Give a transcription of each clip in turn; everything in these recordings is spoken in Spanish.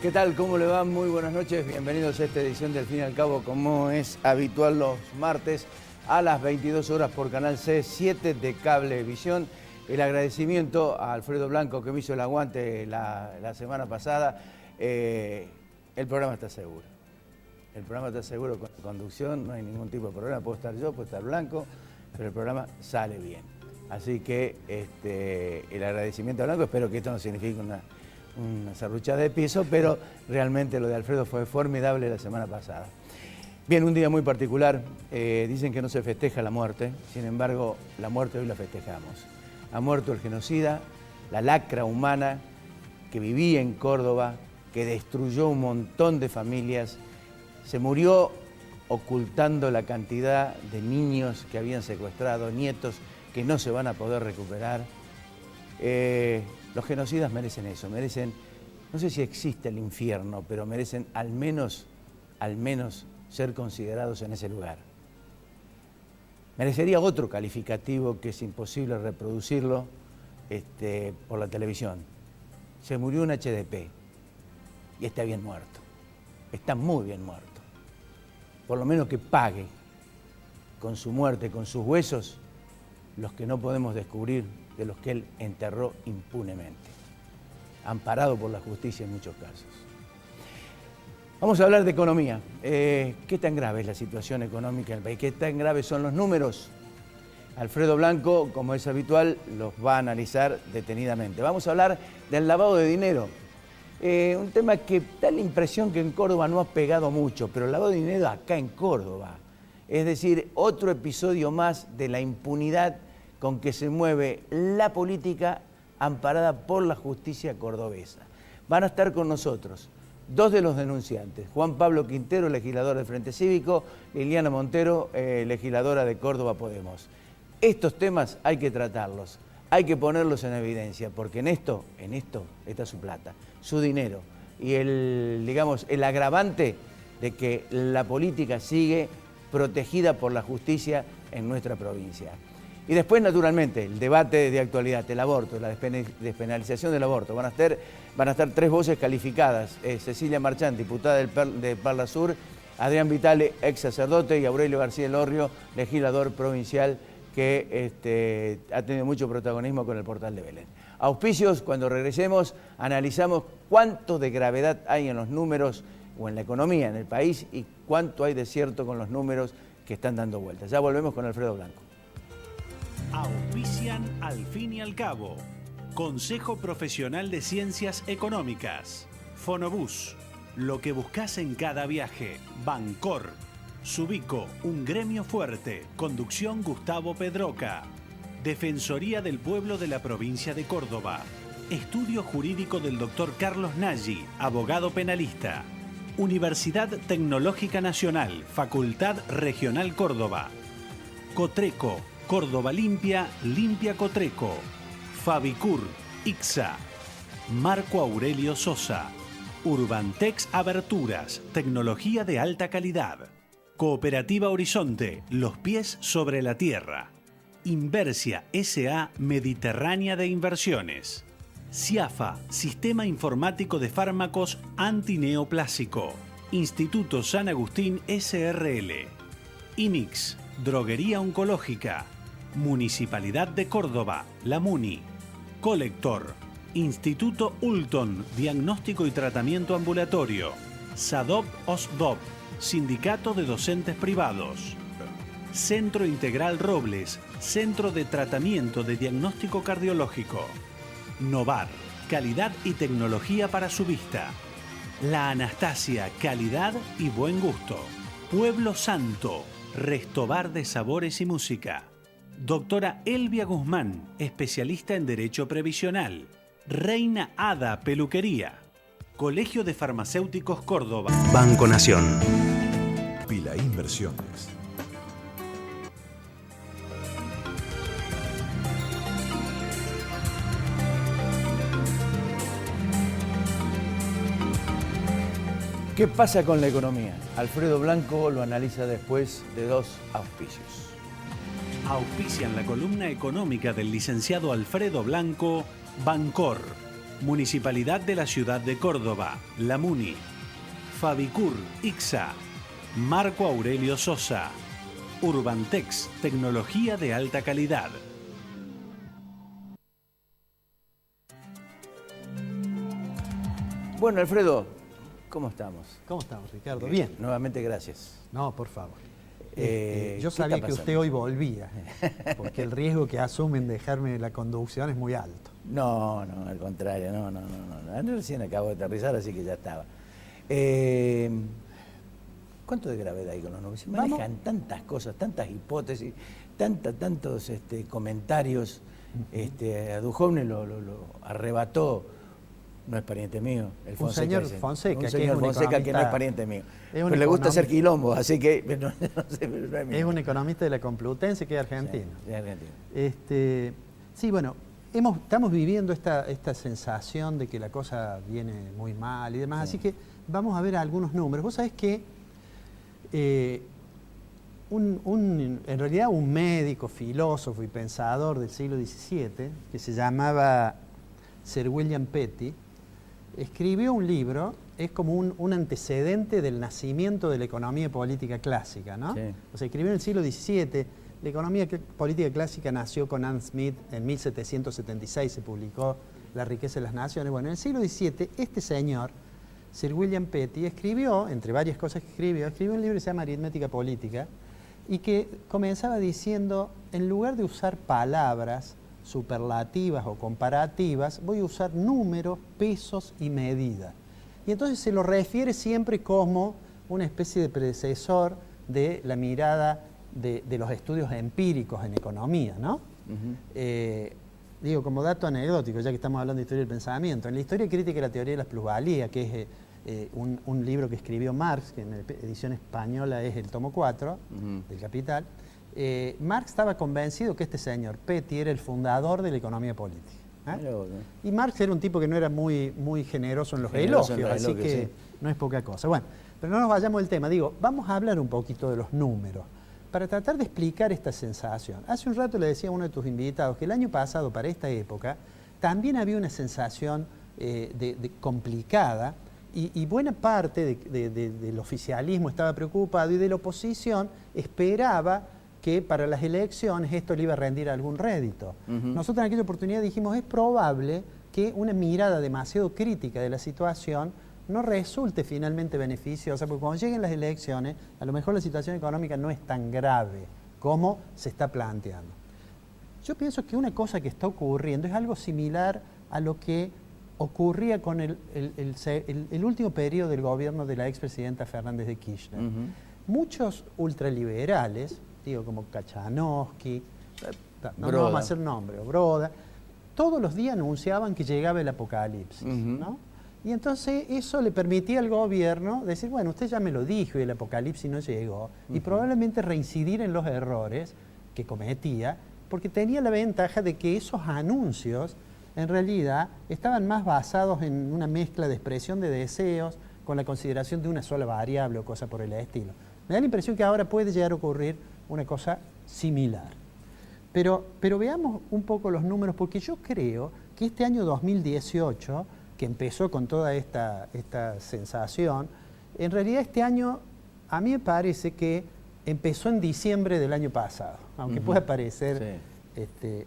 ¿Qué tal? ¿Cómo le va? Muy buenas noches. Bienvenidos a esta edición del Fin y al Cabo, como es habitual los martes a las 22 horas por Canal C7 de Cablevisión. El agradecimiento a Alfredo Blanco, que me hizo el aguante la semana pasada. El programa está seguro. El programa está seguro con la conducción, no hay ningún tipo de problema. Puedo estar yo, puedo estar Blanco, pero el programa sale bien. Así que el agradecimiento a Blanco, espero que esto no signifique una serruchada de piso, pero realmente lo de Alfredo fue formidable la semana pasada. Bien, un día muy particular. Dicen que no se festeja la muerte, sin embargo, la muerte hoy la festejamos. Ha muerto el genocida, la lacra humana que vivía en Córdoba, que destruyó un montón de familias, se murió ocultando la cantidad de niños que habían secuestrado, nietos que no se van a poder recuperar. Los genocidas merecen eso, merecen, no sé si existe el infierno, pero merecen al menos ser considerados en ese lugar. Merecería otro calificativo que es imposible reproducirlo por la televisión. Se murió un HDP y está bien muerto, está muy bien muerto. Por lo menos que pague con su muerte, con sus huesos, los que no podemos descubrir de los que él enterró impunemente, amparado por la justicia en muchos casos. Vamos a hablar de economía. ¿Qué tan grave es la situación económica del país? ¿Qué tan graves son los números? Alfredo Blanco, como es habitual, los va a analizar detenidamente. Vamos a hablar del lavado de dinero. Un tema que da la impresión que en Córdoba no ha pegado mucho, pero el lavado de dinero acá en Córdoba. Es decir, otro episodio más de la impunidad con que se mueve la política amparada por la justicia cordobesa. Van a estar con nosotros dos de los denunciantes: Juan Pablo Quintero, legislador del Frente Cívico; Liliana Montero, legisladora de Córdoba Podemos. Estos temas hay que tratarlos, hay que ponerlos en evidencia, porque en esto está su plata, su dinero y el agravante de que la política sigue protegida por la justicia en nuestra provincia. Y después, naturalmente, el debate de actualidad, el aborto, la despenalización del aborto. Van a estar tres voces calificadas: Cecilia Marchant, diputada de Parla Sur; Adrián Vitale, ex sacerdote; y Aurelio García Elorrio, legislador provincial, que ha tenido mucho protagonismo con el Portal de Belén. Auspicios: cuando regresemos analizamos cuánto de gravedad hay en los números o en la economía en el país y cuánto hay de cierto con los números que están dando vueltas. Ya volvemos con Alfredo Blanco. Auspician Al Fin y al Cabo. Consejo Profesional de Ciencias Económicas. Fonobús. Lo que buscas en cada viaje. Bancor. Subico, un gremio fuerte. Conducción Gustavo Pedroca. Defensoría del Pueblo de la Provincia de Córdoba. Estudio Jurídico del Dr. Carlos Nagy, abogado penalista. Universidad Tecnológica Nacional, Facultad Regional Córdoba. Cotreco, Córdoba Limpia, Limpia Cotreco. Fabicur, ICSA. Marco Aurelio Sosa. Urbantex Aberturas, tecnología de alta calidad. Cooperativa Horizonte, los pies sobre la tierra. Inversia S.A. Mediterránea de Inversiones. CIAFA, Sistema Informático de Fármacos Antineoplásico. Instituto San Agustín S.R.L. IMIX, Droguería Oncológica. Municipalidad de Córdoba, La Muni. Colector, Instituto Ulton, Diagnóstico y Tratamiento Ambulatorio. SADOP OSDOP, Sindicato de Docentes Privados. Centro Integral Robles, Centro de Tratamiento de Diagnóstico Cardiológico. Novar, calidad y tecnología para su vista. La Anastasia, calidad y buen gusto. Pueblo Santo, Restobar de Sabores y Música. Doctora Elvia Guzmán, especialista en Derecho Previsional. Reina Ada Peluquería. Colegio de Farmacéuticos Córdoba. Banco Nación. Pila Inversiones. ¿Qué pasa con la economía? Alfredo Blanco lo analiza después de dos auspicios. Auspician la columna económica del licenciado Alfredo Blanco, Bancor. Municipalidad de la Ciudad de Córdoba, La Muni. Fabicur, ICSA. Marco Aurelio Sosa. Urbantex, tecnología de alta calidad. Bueno, Alfredo, ¿cómo estamos? ¿Cómo estamos, Ricardo? Bien. Nuevamente, gracias. No, por favor. Yo ¿qué sabía está que usted hoy volvía, porque el riesgo que asumen dejarme la conducción es muy alto. No, al contrario, no. Recién acabo de aterrizar, así que ya estaba. ¿Cuánto de gravedad hay con los números? Se manejan tantas cosas, tantas hipótesis, tantos comentarios. A Duhovne lo arrebató. No es pariente mío, el Fonseca. Un señor ese. Fonseca, un señor Fonseca que no es pariente mío. Pero le gusta hacer quilombo, así que no sé, pero no es mío. Es un economista de la Complutense que es argentino. Sí, es argentino. Sí, bueno, estamos viviendo esta sensación de que la cosa viene muy mal y demás, Sí. así que vamos a ver algunos números. Vos sabés que en realidad un médico, filósofo y pensador del siglo XVII, que se llamaba Sir William Petty, escribió un libro, es como un antecedente del nacimiento de la economía política clásica, ¿no? Sí. O sea, escribió en el siglo XVII, la economía política clásica nació con Adam Smith, en 1776 se publicó La riqueza de las naciones. Bueno, en el siglo XVII, este señor, Sir William Petty, escribió, entre varias cosas que escribió un libro que se llama Aritmética Política, y que comenzaba diciendo, en lugar de usar palabras superlativas o comparativas, voy a usar números, pesos y medidas. Y entonces se lo refiere siempre como una especie de predecesor de la mirada de los estudios empíricos en economía, ¿no? Digo, como dato anecdótico, ya que estamos hablando de historia del pensamiento, en la historia crítica de la teoría de la plusvalía, que es un libro que escribió Marx, que en la edición española es el tomo 4 del Capital, Marx estaba convencido que este señor Petty era el fundador de la economía política. Y Marx era un tipo que no era muy generoso en los elogios, así que sí, no es poca cosa. Bueno, pero no nos vayamos del tema. Digo, vamos a hablar un poquito de los números para tratar de explicar esta sensación. Hace un rato le decía a uno de tus invitados que el año pasado, para esta época, también había una sensación complicada y buena parte del oficialismo estaba preocupado y de la oposición esperaba que para las elecciones esto le iba a rendir algún rédito. Nosotros en aquella oportunidad dijimos, es probable que una mirada demasiado crítica de la situación no resulte finalmente beneficiosa, porque cuando lleguen las elecciones, a lo mejor la situación económica no es tan grave como se está planteando. Yo pienso que una cosa que está ocurriendo es algo similar a lo que ocurría con el último periodo del gobierno de la expresidenta Fernández de Kirchner. Muchos ultraliberales, digo como Kachanowski, no vamos a hacer nombre, o Broda, todos los días anunciaban que llegaba el apocalipsis, ¿no? Y entonces eso le permitía al gobierno decir, bueno, usted ya me lo dijo y el apocalipsis no llegó, y probablemente reincidir en los errores que cometía, porque tenía la ventaja de que esos anuncios en realidad estaban más basados en una mezcla de expresión de deseos con la consideración de una sola variable o cosa por el estilo. Me da la impresión que ahora puede llegar a ocurrir una cosa similar. Pero veamos un poco los números, porque yo creo que este año 2018, que empezó con toda esta sensación, en realidad este año a mí me parece que empezó en diciembre del año pasado, aunque pueda parecer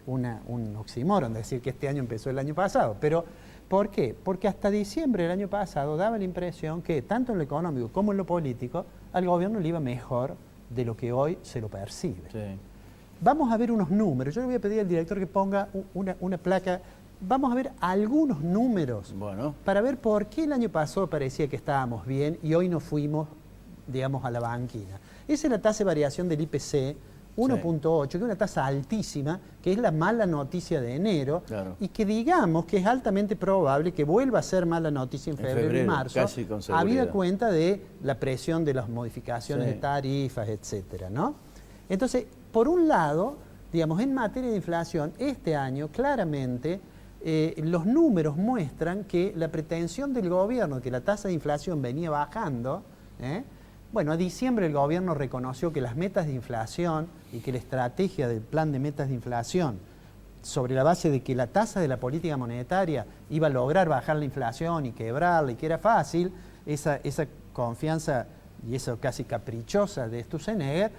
un oxímoron decir que este año empezó el año pasado, pero ¿por qué? Porque hasta diciembre del año pasado daba la impresión que tanto en lo económico como en lo político al gobierno le iba mejor de lo que hoy se lo percibe. Sí. Vamos a ver unos números. Yo le voy a pedir al director que ponga una placa. Vamos a ver algunos números para ver por qué el año pasado parecía que estábamos bien y hoy nos fuimos, digamos, a la banquina. Esa es la tasa de variación del IPC, 1.8, que es una tasa altísima, que es la mala noticia de enero, y que digamos que es altamente probable que vuelva a ser mala noticia en febrero y marzo, habida cuenta de la presión de las modificaciones de tarifas, etcétera, ¿no? Entonces, por un lado, digamos, en materia de inflación, este año claramente los números muestran que la pretensión del gobierno, que la tasa de inflación venía bajando, bueno, a diciembre el gobierno reconoció que las metas de inflación y que la estrategia del plan de metas de inflación sobre la base de que la tasa de la política monetaria iba a lograr bajar la inflación y quebrarla y que era fácil, esa confianza y eso casi caprichosa de Sturzenegger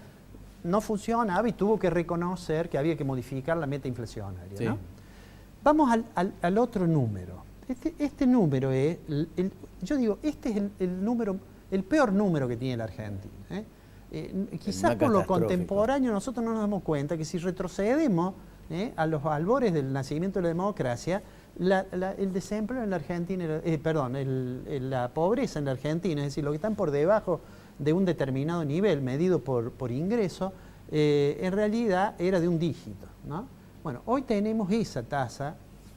no funcionaba y tuvo que reconocer que había que modificar la meta inflacionaria. Sí. ¿No? Vamos al otro número. Este número es, yo digo, este es el número, el peor número que tiene la Argentina. Quizás por lo contemporáneo nosotros no nos damos cuenta que si retrocedemos a los albores del nacimiento de la democracia, el desempleo en la Argentina, la pobreza en la Argentina, es decir, lo que están por debajo de un determinado nivel medido por ingreso, en realidad era de un dígito, ¿no? Bueno, hoy tenemos esa tasa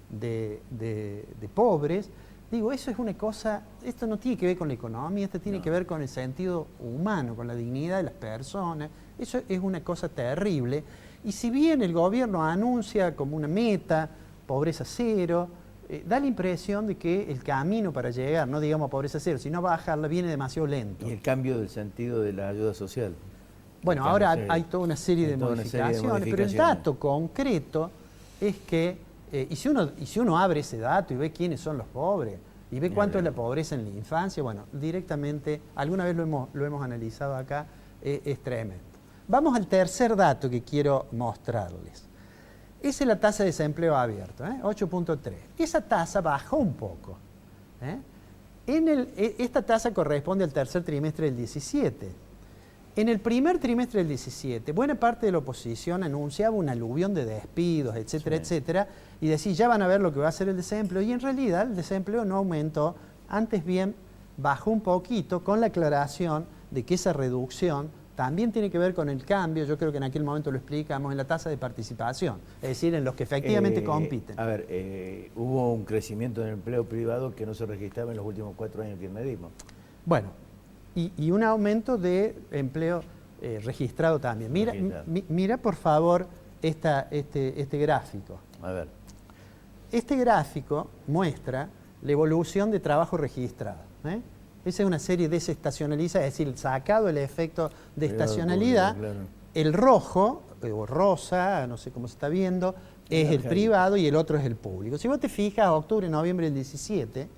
de pobres. Digo, eso es una cosa, esto no tiene que ver con la economía, esto tiene que ver con el sentido humano, con la dignidad de las personas. Eso es una cosa terrible. Y si bien el gobierno anuncia como una meta, pobreza cero, da la impresión de que el camino para llegar, no digamos a pobreza cero, sino a bajarla, viene demasiado lento. Y el cambio del sentido de la ayuda social. Bueno, ahora hay toda una serie de modificaciones, pero el dato concreto es que, y si uno abre ese dato y ve quiénes son los pobres, y ve cuánto es la pobreza en la infancia, bueno, directamente, alguna vez lo hemos analizado acá, es tremendo. Vamos al tercer dato que quiero mostrarles. Esa es la tasa de desempleo abierto, 8.3. Esa tasa bajó un poco. Esta tasa corresponde al tercer trimestre del 17. En el primer trimestre del 17, buena parte de la oposición anunciaba un aluvión de despidos, etcétera, etcétera, y decía, ya van a ver lo que va a hacer el desempleo, y en realidad el desempleo no aumentó, antes bien bajó un poquito, con la aclaración de que esa reducción también tiene que ver con el cambio, yo creo que en aquel momento lo explicamos, en la tasa de participación, es decir, en los que efectivamente compiten. A ver, hubo un crecimiento en el empleo privado que no se registraba en los últimos 4 años que medimos. Bueno, y un aumento de empleo registrado también. Mira por favor este gráfico. A ver. Este gráfico muestra la evolución de trabajo registrado. Esa es una serie desestacionalizada, es decir, sacado el efecto de estacionalidad. Claro. El rojo, o rosa, no sé cómo se está viendo, es el privado y el otro es el público. Si vos te fijas, octubre, noviembre del 17,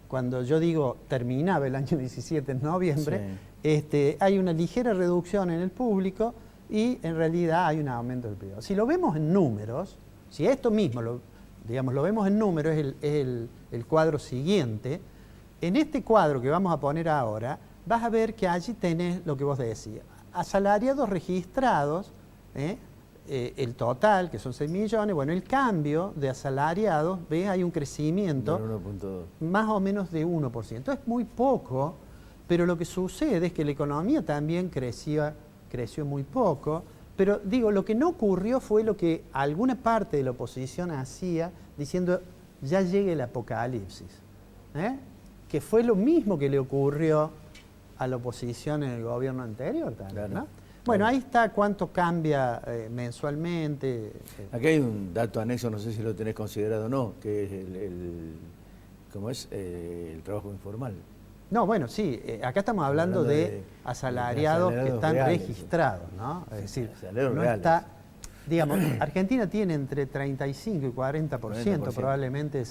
cuando yo digo terminaba el año 17 en noviembre, sí, hay una ligera reducción en el público y en realidad hay un aumento del privado. Si lo vemos en números, si esto mismo lo vemos en números, es el cuadro siguiente. En este cuadro que vamos a poner ahora, vas a ver que allí tenés lo que vos decías. Asalariados registrados, el total, que son 6 millones, bueno, el cambio de asalariados, ¿ves? Hay un crecimiento más o menos de 1%. Es muy poco, pero lo que sucede es que la economía también creció muy poco, pero digo, lo que no ocurrió fue lo que alguna parte de la oposición hacía, diciendo, ya llegue el apocalipsis, que fue lo mismo que le ocurrió a la oposición en el gobierno anterior también, claro, ¿no? Bueno, ahí está cuánto cambia mensualmente. Aquí hay un dato anexo, no sé si lo tenés considerado o no, que es el trabajo informal. No, bueno, sí, acá estamos hablando de asalariados que están reales, registrados, ¿no? Es decir, no está, digamos, Argentina tiene entre 35 y 40% probablemente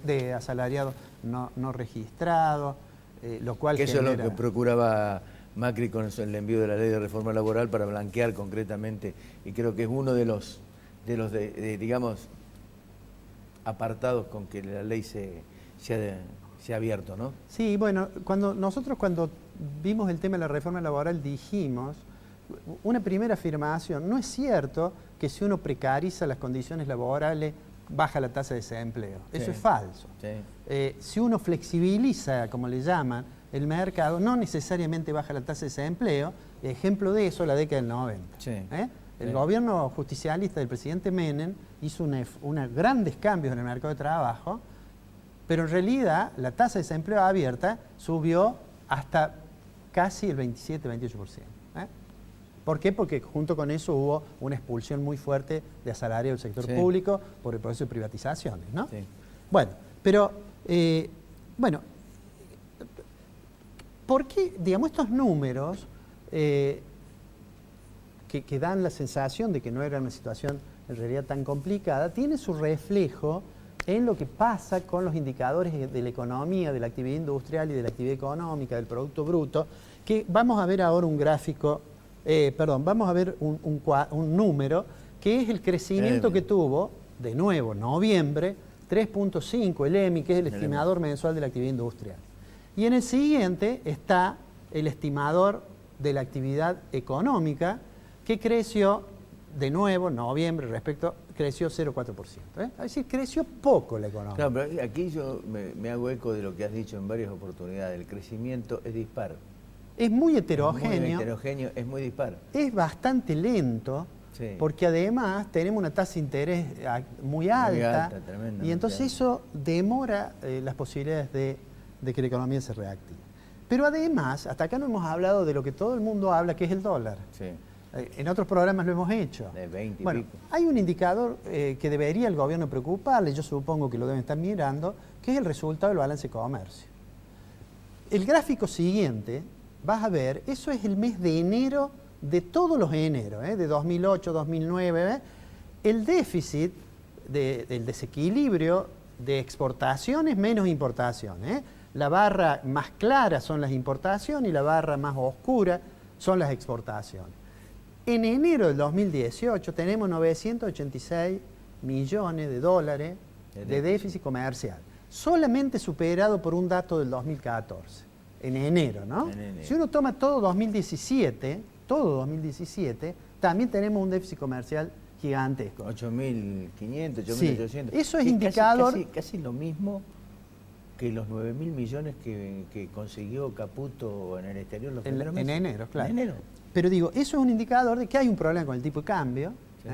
de asalariados no registrados, lo cual que genera... eso es lo que procuraba Macri con el envío de la ley de reforma laboral para blanquear concretamente, y creo que es uno de los digamos, apartados con que la ley se ha abierto, ¿no? Sí, bueno, cuando vimos el tema de la reforma laboral dijimos, una primera afirmación, no es cierto que si uno precariza las condiciones laborales baja la tasa de desempleo, eso es falso. Sí. Si uno flexibiliza, como le llaman, el mercado, no necesariamente baja la tasa de desempleo. Ejemplo de eso, la década del 90. Sí. El gobierno justicialista del presidente Menem hizo grandes cambios en el mercado de trabajo, pero en realidad la tasa de desempleo abierta subió hasta casi el 27-28%. ¿Por qué? Porque junto con eso hubo una expulsión muy fuerte de asalariados del sector público por el proceso de privatizaciones, ¿no? Sí. Bueno, pero, ¿por qué, digamos, estos números que dan la sensación de que no era una situación en realidad tan complicada, tiene su reflejo en lo que pasa con los indicadores de la economía, de la actividad industrial y de la actividad económica, del Producto Bruto, que vamos a ver ahora un gráfico, vamos a ver un número, que es el crecimiento que tuvo, de nuevo, noviembre, 3.5, el EMI, que es el estimador mensual de la actividad industrial. Y en el siguiente está el estimador de la actividad económica, que creció, de nuevo, noviembre, creció 0,4%. Es decir, creció poco la economía. Claro, pero aquí yo me hago eco de lo que has dicho en varias oportunidades. El crecimiento es dispar. Es muy heterogéneo. Es muy heterogéneo, es muy dispar. Es bastante lento, sí, porque además tenemos una tasa de interés muy alta, tremenda, y entonces eso demora las posibilidades de que la economía se reactive. Pero además, hasta acá no hemos hablado de lo que todo el mundo habla, que es el dólar. Sí. En otros programas lo hemos hecho. De 20 y bueno, pico. hay un indicador que debería el gobierno preocuparle, yo supongo que lo deben estar mirando, que es el resultado del balance de comercio. El gráfico siguiente, vas a ver, eso es el mes de enero, de todos los eneros, de 2008, 2009, el déficit del desequilibrio de exportaciones menos importaciones. La barra más clara son las importaciones y la barra más oscura son las exportaciones. En enero del 2018 tenemos 986 millones de dólares de déficit comercial, solamente superado por un dato del 2014, en enero, ¿no? En enero. Si uno toma todo 2017, también tenemos un déficit comercial gigantesco. 8.500, 8.800. Sí, eso es indicador. Casi lo mismo que los 9.000 millones que consiguió Caputo en el exterior los primeros meses. En enero, claro. En enero. Pero digo, eso es un indicador de que hay un problema con el tipo de cambio, Sí.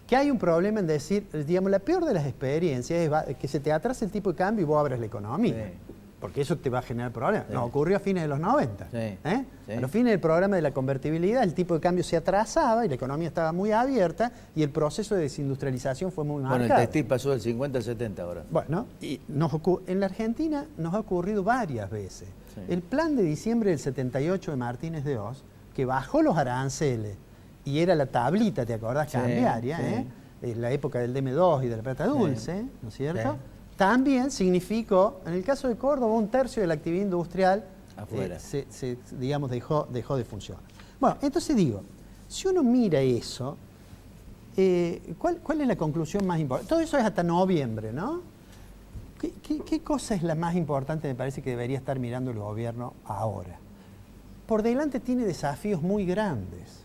que hay un problema en decir, digamos, la peor de las experiencias es que se te atrase el tipo de cambio y vos abras la economía. Sí. Porque eso te va a generar problemas. Sí. Nos ocurrió a fines de los 90. Sí. Sí. A los fines del programa de la convertibilidad, el tipo de cambio se atrasaba y la economía estaba muy abierta y el proceso de desindustrialización fue muy Bueno, marcado. el textil pasó del 50 al 70 ahora. Bueno, y en la Argentina nos ha ocurrido varias veces. Sí. El plan de diciembre del 78 de Martínez de Oz, que bajó los aranceles y era la tablita, ¿te acordás? Sí, Cambiaria, sí. En la época del DM2 y de la plata dulce, ¿no es cierto? Sí. También significó, en el caso de Córdoba, un tercio de la actividad industrial Afuera. digamos, dejó de funcionar. Bueno, entonces digo, si uno mira eso, ¿cuál es la conclusión más importante? Todo eso es hasta noviembre, ¿no? ¿Qué cosa es la más importante, me parece, que debería estar mirando el gobierno ahora? Por delante tiene desafíos muy grandes.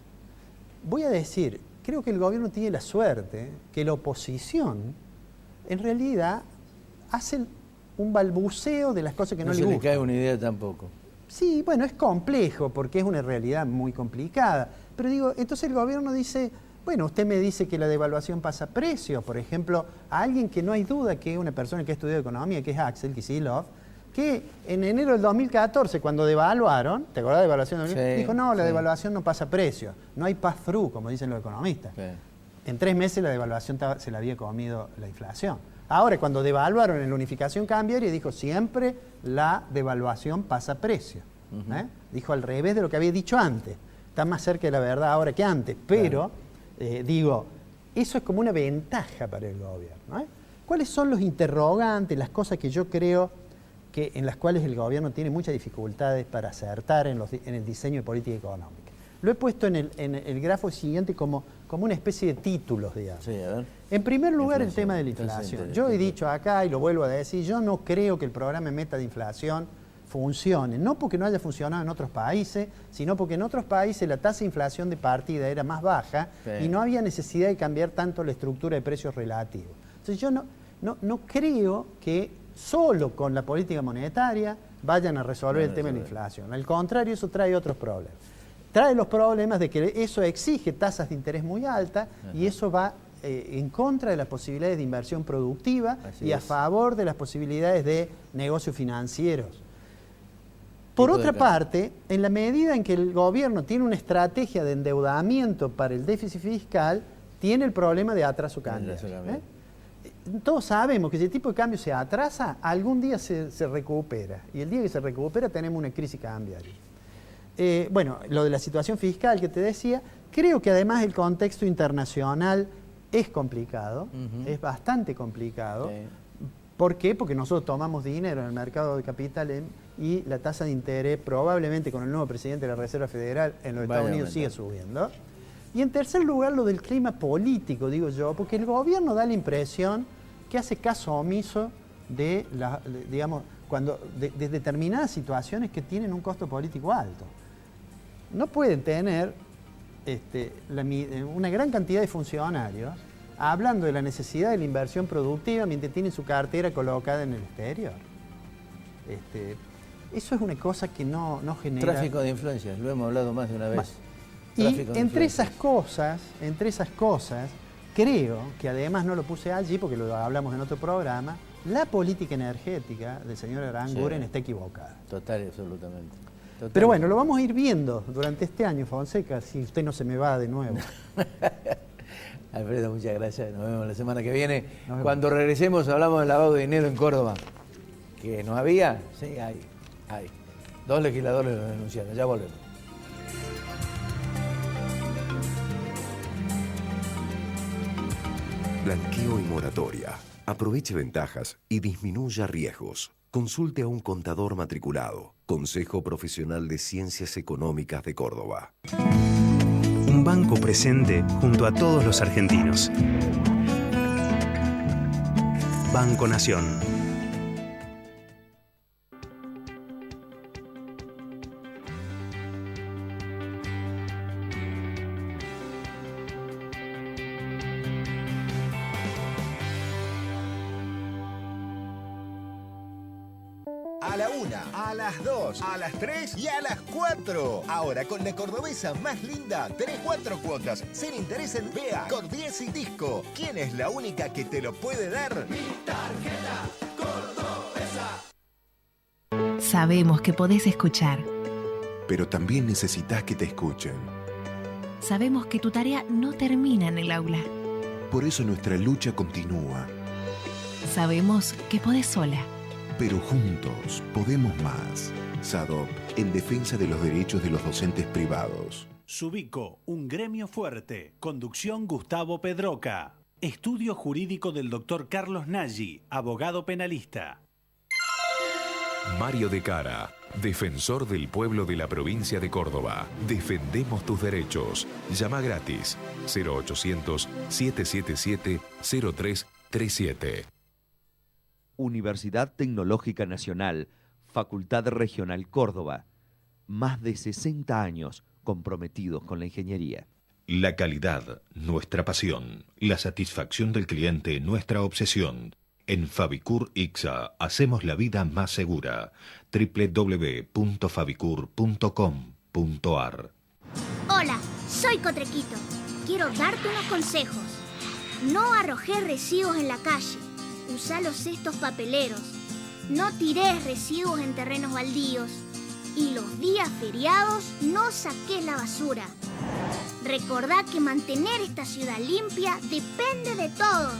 Voy a decir, creo que el gobierno tiene la suerte que la oposición, en realidad, hace un balbuceo de las cosas que no le se le gustan. cae una idea tampoco. Sí, bueno, es complejo porque es una realidad muy complicada. Pero digo, entonces el gobierno dice, bueno, usted me dice que la devaluación pasa a precio. Por ejemplo, a alguien que no hay duda que es una persona que ha estudiado economía, que es Axel Kicillof, que en enero del 2014, cuando devaluaron, ¿te acordás de devaluación? Sí, dijo, no, la sí. devaluación no pasa a precio. No hay pass-through, como dicen los economistas. Sí. En 3 meses la devaluación se la había comido la inflación. Ahora, cuando devaluaron en la unificación cambiaria, dijo siempre la devaluación pasa a precio. Dijo al revés de lo que había dicho antes. Está más cerca de la verdad ahora que antes. Pero, digo, eso es como una ventaja para el gobierno. ¿Cuáles son los interrogantes, las cosas que yo creo en las cuales el gobierno tiene muchas dificultades para acertar en el diseño de política económica? Lo he puesto en el grafo siguiente como una especie de títulos, digamos. Sí, a ver. En primer lugar, el Inflación. tema de la inflación. Yo he dicho acá, y lo vuelvo a decir, yo no creo que el programa meta de inflación funcione. No porque no haya funcionado en otros países, sino porque en otros países la tasa de inflación de partida era más baja Sí. y no había necesidad de cambiar tanto la estructura de precios relativos. Entonces yo no creo que solo con la política monetaria vayan a resolver el tema de la inflación. Al contrario, eso trae otros problemas. Trae los problemas de que eso exige tasas de interés muy altas y eso va en contra de las posibilidades de inversión productiva y a favor de las posibilidades de negocios financieros. Por otra parte, en la medida en que el gobierno tiene una estrategia de endeudamiento para el déficit fiscal, tiene el problema de atraso cambiario. Todos sabemos que si el tipo de cambio se atrasa, algún día se recupera. Y el día que se recupera tenemos una crisis cambiaria. Bueno, lo de la situación fiscal que te decía, creo que además el contexto internacional es complicado, es bastante complicado. Sí. ¿Por qué? Porque nosotros tomamos dinero en el mercado de capitales y la tasa de interés probablemente con el nuevo presidente de la Reserva Federal en los Estados Unidos sigue subiendo. Y en tercer lugar, lo del clima político, digo yo, porque el gobierno da la impresión que hace caso omiso de determinadas situaciones que tienen un costo político alto. No pueden tener una gran cantidad de funcionarios hablando de la necesidad de la inversión productiva mientras tienen su cartera colocada en el exterior. Eso es una cosa que no genera... Tráfico de influencias, lo hemos hablado más de una vez. Y entre esas cosas, creo que además no lo puse allí porque lo hablamos en otro programa, la política energética del señor Aranguren está equivocada. Total y absolutamente. Pero bueno, lo vamos a ir viendo durante este año, Fonseca, si usted no se me va de nuevo. Alfredo, muchas gracias. Nos vemos la semana que viene. Cuando regresemos hablamos del lavado de dinero en Córdoba. ¿Que no había? Sí, hay. 2 legisladores lo denunciaron. Ya volvemos. Blanqueo y moratoria. Aproveche ventajas y disminuya riesgos. Consulte a un contador matriculado. Consejo Profesional de Ciencias Económicas de Córdoba. Un banco presente junto a todos los argentinos. Banco Nación. A la 1, a las 2, a las 3 y a las 4. Ahora con la cordobesa más linda, 3-4 cuotas. Sin interés en BEA, Cordies y Disco. ¿Quién es la única que te lo puede dar? Mi tarjeta cordobesa. Sabemos que podés escuchar. Pero también necesitas que te escuchen. Sabemos que tu tarea no termina en el aula. Por eso nuestra lucha continúa. Sabemos que podés sola. Pero juntos podemos más. SADOP, en defensa de los derechos de los docentes privados. Subico, un gremio fuerte. Conducción Gustavo Pedroca. Estudio jurídico del doctor Carlos Nagy, abogado penalista. Mario de Cara, defensor del pueblo de la provincia de Córdoba. Defendemos tus derechos. Llama gratis 0800-777-0337. Universidad Tecnológica Nacional, Facultad Regional Córdoba. Más de 60 años comprometidos con la ingeniería. La calidad, nuestra pasión. La satisfacción del cliente, nuestra obsesión. En Fabicur Ixa hacemos la vida más segura. www.fabicur.com.ar. Hola, soy Cotrequito. Quiero darte unos consejos. No arrojes residuos en la calle. Usa los cestos papeleros. No tires residuos en terrenos baldíos. Y los días feriados no saques la basura. Recordá que mantener esta ciudad limpia depende de todos.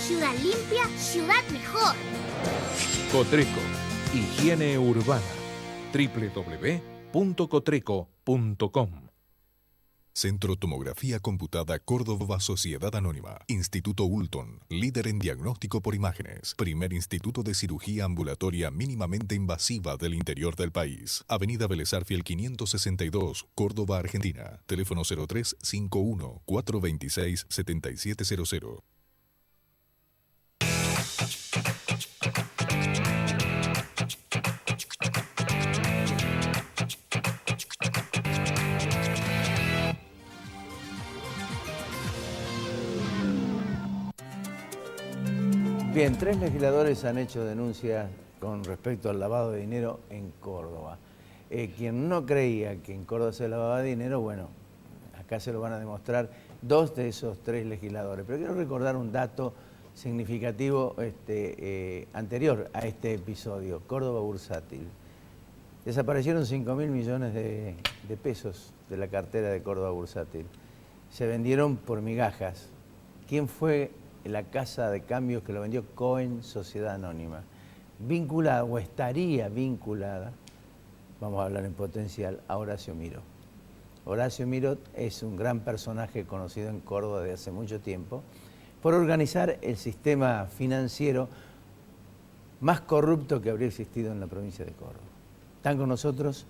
Ciudad limpia, ciudad mejor. Cotreco, higiene urbana. www.cotreco.com. Centro Tomografía Computada Córdoba Sociedad Anónima. Instituto Ulton, líder en diagnóstico por imágenes. Primer instituto de cirugía ambulatoria mínimamente invasiva del interior del país. Avenida Vélez Arfiel 562, Córdoba, Argentina. Teléfono 0351 426 7700. Bien, 3 legisladores han hecho denuncias con respecto al lavado de dinero en Córdoba. Quien no creía que en Córdoba se lavaba dinero, bueno, acá se lo van a demostrar 2 de esos 3 legisladores. Pero quiero recordar un dato significativo anterior a este episodio, Córdoba Bursátil. Desaparecieron 5.000 millones de pesos de la cartera de Córdoba Bursátil. Se vendieron por migajas. ¿Quién fue la casa de cambios que lo vendió? Cohen Sociedad Anónima, vinculada o estaría vinculada, vamos a hablar en potencial, a Horacio Miró. Horacio Miró es un gran personaje conocido en Córdoba de hace mucho tiempo por organizar el sistema financiero más corrupto que habría existido en la provincia de Córdoba. Están con nosotros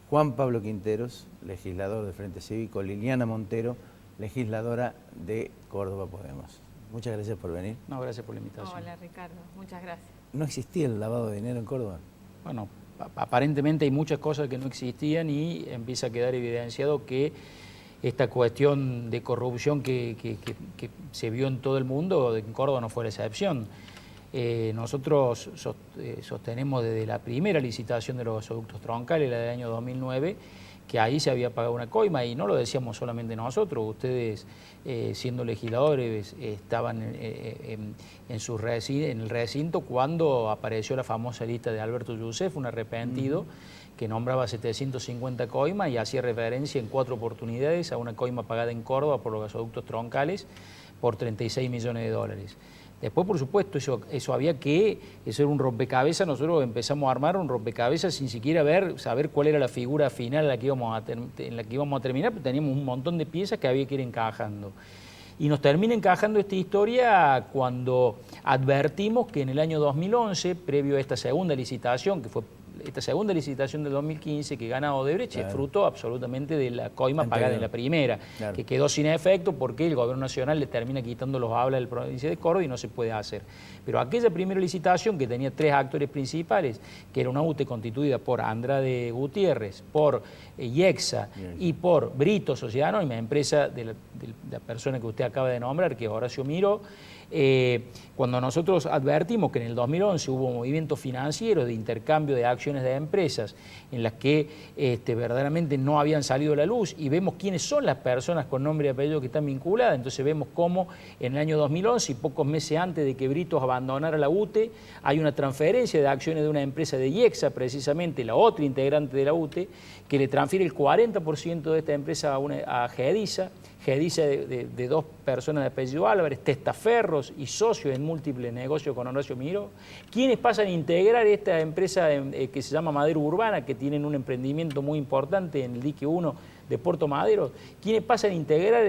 Juan Pablo Quinteros, legislador del Frente Cívico, Liliana Montero, legisladora de Córdoba Podemos. Muchas gracias por venir. No, gracias por la invitación. Hola Ricardo, muchas gracias. ¿No existía el lavado de dinero en Córdoba? Bueno, aparentemente hay muchas cosas que no existían y empieza a quedar evidenciado que esta cuestión de corrupción que se vio en todo el mundo, en Córdoba no fue la excepción. Nosotros sostenemos desde la primera licitación de los gasoductos troncales, la del año 2009, que ahí se había pagado una coima, y no lo decíamos solamente nosotros. Ustedes, siendo legisladores, estaban en el recinto cuando apareció la famosa lista de Alberto Youssef, un arrepentido, que nombraba 750 coimas y hacía referencia en 4 oportunidades a una coima pagada en Córdoba por los gasoductos troncales por 36 millones de dólares. Después, por supuesto, eso había que, eso era un rompecabezas. Nosotros empezamos a armar un rompecabezas sin siquiera saber cuál era la figura final en la que íbamos a terminar, pero teníamos un montón de piezas que había que ir encajando. Y nos termina encajando esta historia cuando advertimos que en el año 2011, previo a esta segunda licitación, que fue esta segunda licitación del 2015 que gana Odebrecht, claro, es fruto absolutamente de la coima pagada en la primera, claro, que quedó sin efecto porque el gobierno nacional le termina quitando los hablas de la provincia de Córdoba y no se puede hacer. Pero aquella primera licitación, que tenía 3 actores principales, que era una UTE constituida por Andrade Gutiérrez, por IEXA y por Brito Sociedad Anónima, empresa de la persona que usted acaba de nombrar, que es Horacio Miró. Cuando nosotros advertimos que en el 2011 hubo movimientos financieros de intercambio de acciones de empresas en las que verdaderamente no habían salido a la luz, y vemos quiénes son las personas con nombre y apellido que están vinculadas, entonces vemos cómo en el año 2011 y pocos meses antes de que Britos abandonara la UTE, hay una transferencia de acciones de una empresa de IEXA, precisamente la otra integrante de la UTE, que le transfiere el 40% de esta empresa a GEDISA de 2 personas de apellido Álvarez, testaferros y socios en múltiples negocios con Horacio Miró, quienes pasan a integrar esta empresa que se llama Madero Urbana, que tienen un emprendimiento muy importante en el dique 1 de Puerto Madero, quienes pasan a integrar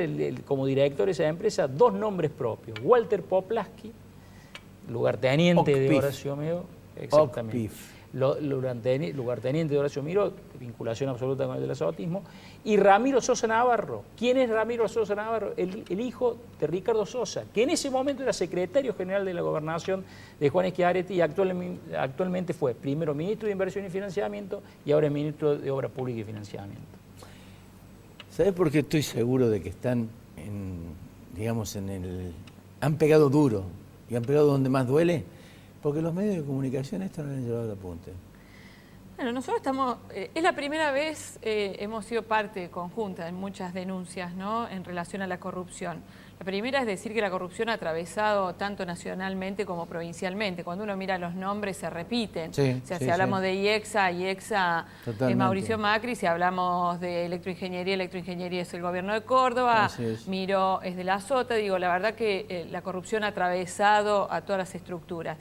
como directores de esa empresa 2 nombres propios: Walter Poplaski, lugarteniente de Horacio Miró, exactamente, lugarteniente de Horacio Miró, vinculación absoluta con el del azotismo, y Ramiro Sosa Navarro. ¿Quién es Ramiro Sosa Navarro? El hijo de Ricardo Sosa, que en ese momento era secretario general de la gobernación de Juan Schiaretti y actualmente fue primero ministro de Inversión y Financiamiento y ahora es ministro de Obra Pública y Financiamiento. ¿Sabes por qué estoy seguro de que están han pegado duro y han pegado donde más duele? Porque los medios de comunicación esto no le han llevado al apunte. Bueno, nosotros es la primera vez, hemos sido parte conjunta en muchas denuncias, ¿no?, en relación a la corrupción. La primera es decir que la corrupción ha atravesado tanto nacionalmente como provincialmente. Cuando uno mira los nombres se repiten. Sí, o sea, si hablamos de IEXA es Mauricio Macri; si hablamos de electroingeniería es el gobierno de Córdoba; Miró es de la Sota. Digo, la verdad que la corrupción ha atravesado a todas las estructuras.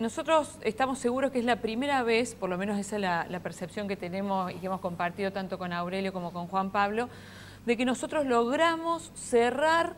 Nosotros estamos seguros que es la primera vez, por lo menos esa es la percepción que tenemos y que hemos compartido tanto con Aurelio como con Juan Pablo, de que nosotros logramos cerrar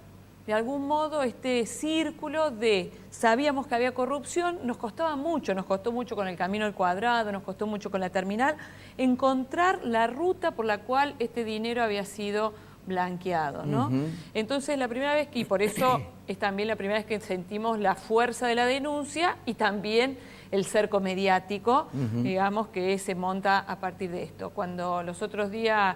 de algún modo este círculo de sabíamos que había corrupción, nos costó mucho con el Camino al Cuadrado, nos costó mucho con la terminal, encontrar la ruta por la cual este dinero había sido blanqueado, ¿no? Entonces la primera vez y por eso es también la primera vez que sentimos la fuerza de la denuncia y también el cerco mediático, digamos, que se monta a partir de esto. Cuando los otros días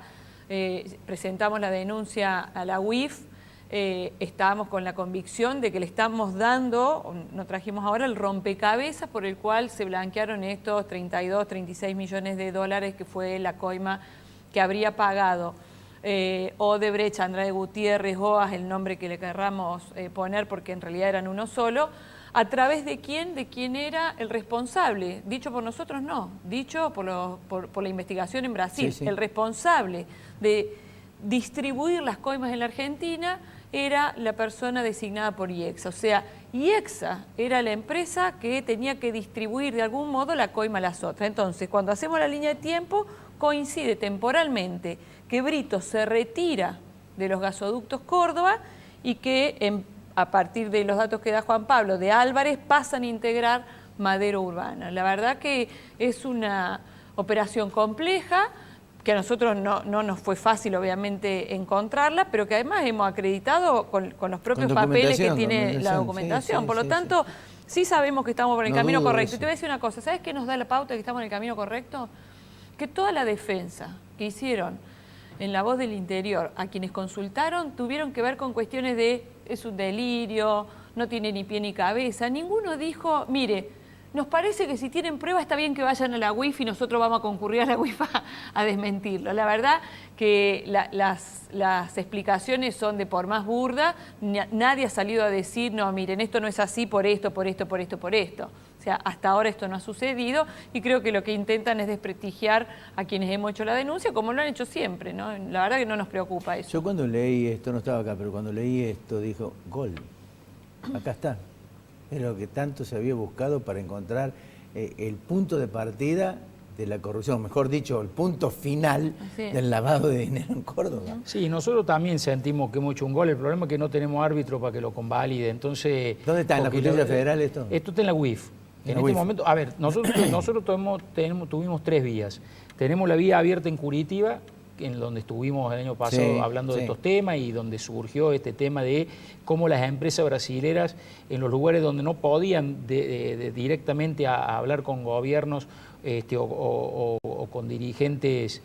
presentamos la denuncia a la UIF, estábamos con la convicción de que le estamos dando, no trajimos ahora, el rompecabezas por el cual se blanquearon estos 32, 36 millones de dólares que fue la coima que habría pagado Odebrecht, Andrade Gutiérrez, OAS, el nombre que le querramos poner porque en realidad eran uno solo. ¿A través de quién? De quién era el responsable. Dicho por nosotros no, dicho por la investigación en Brasil. Sí, sí. El responsable de distribuir las coimas en la Argentina era la persona designada por IEXA. O sea, IEXA era la empresa que tenía que distribuir de algún modo la coima a las otras. Entonces, cuando hacemos la línea de tiempo, coincide temporalmente que Brito se retira de los gasoductos Córdoba y que a partir de los datos que da Juan Pablo de Álvarez pasan a integrar Madero Urbana. La verdad que es una operación compleja, que a nosotros no nos fue fácil obviamente encontrarla, pero que además hemos acreditado con los propios papeles que tiene la documentación. Sí, por lo sí, tanto, sí sabemos que estamos por el camino correcto. Y te voy a eso. decir una cosa, ¿sabes qué nos da la pauta de que estamos en el camino correcto? Que toda la defensa que hicieron en La Voz del Interior a quienes consultaron tuvieron que ver con cuestiones de es un delirio, no tiene ni pie ni cabeza. Ninguno dijo, mire, nos parece que si tienen pruebas está bien que vayan a la UIF y nosotros vamos a concurrir a la UIF a desmentirlo. La verdad que las explicaciones son de por más burda, nadie ha salido a decir, no, miren, esto no es así por esto, por esto, por esto, por esto. O sea, hasta ahora esto no ha sucedido y creo que lo que intentan es desprestigiar a quienes hemos hecho la denuncia, como lo han hecho siempre, ¿no? La verdad que no nos preocupa eso. Yo cuando leí esto, no estaba acá, pero cuando leí esto, dijo, gol, acá está. Es lo que tanto se había buscado para encontrar el punto de partida de la corrupción, mejor dicho, el punto final del lavado de dinero en Córdoba. Sí, nosotros también sentimos que hemos hecho un gol, el problema es que no tenemos árbitro para que lo convalide, entonces... ¿Dónde está? ¿En la justicia federal esto? Esto está en la UIF. En este momento, a ver, nosotros tuvimos 3 vías. Tenemos la vía abierta en Curitiba, en donde estuvimos el año pasado hablando de estos temas y donde surgió este tema de cómo las empresas brasileras en los lugares donde no podían directamente a hablar con gobiernos o con dirigentes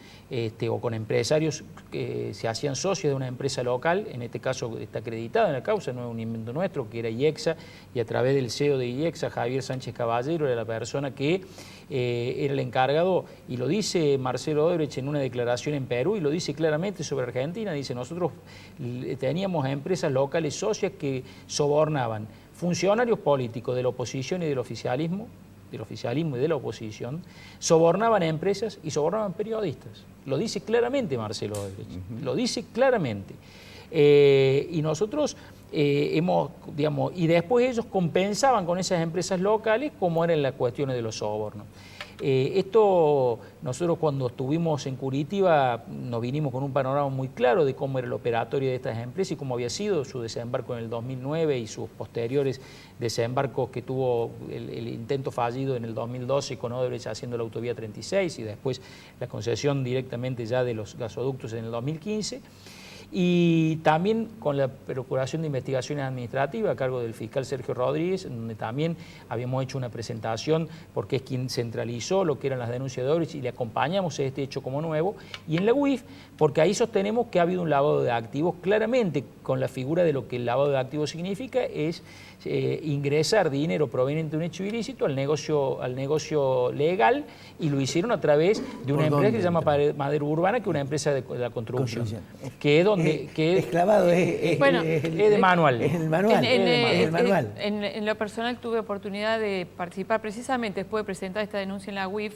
o con empresarios que se hacían socios de una empresa local, en este caso está acreditada en la causa, no es un invento nuestro, que era IEXA, y a través del CEO de IEXA, Javier Sánchez Caballero, era la persona que era el encargado, y lo dice Marcelo Odebrecht en una declaración en Perú, y lo dice claramente sobre Argentina, dice, nosotros teníamos empresas locales socias que sobornaban funcionarios políticos de la oposición y del oficialismo y de la oposición, sobornaban a empresas y sobornaban periodistas. Lo dice claramente Marcelo Odebrecht, lo dice claramente. Y nosotros hemos, digamos, y después ellos compensaban con esas empresas locales como eran las cuestiones de los sobornos. Esto, nosotros cuando estuvimos en Curitiba nos vinimos con un panorama muy claro de cómo era el operatorio de estas empresas y cómo había sido su desembarco en el 2009 y sus posteriores desembarcos que tuvo el intento fallido en el 2012 con Odebrecht haciendo la autovía 36 y después la concesión directamente ya de los gasoductos en el 2015. Y también con la Procuración de Investigaciones Administrativas a cargo del fiscal Sergio Rodríguez, donde también habíamos hecho una presentación porque es quien centralizó lo que eran las denuncias de Odebrecht y le acompañamos a este hecho como nuevo, y en la UIF porque ahí sostenemos que ha habido un lavado de activos claramente con la figura de lo que el lavado de activos significa, es ingresar dinero proveniente de un hecho ilícito al negocio legal, y lo hicieron a través de una empresa que se llama Madero Urbana, que es una empresa de la construcción. Que es donde... es clavado, bueno, es de manual. Es el manual. Es el manual. En lo personal tuve oportunidad de participar precisamente después de presentar esta denuncia en la UIF,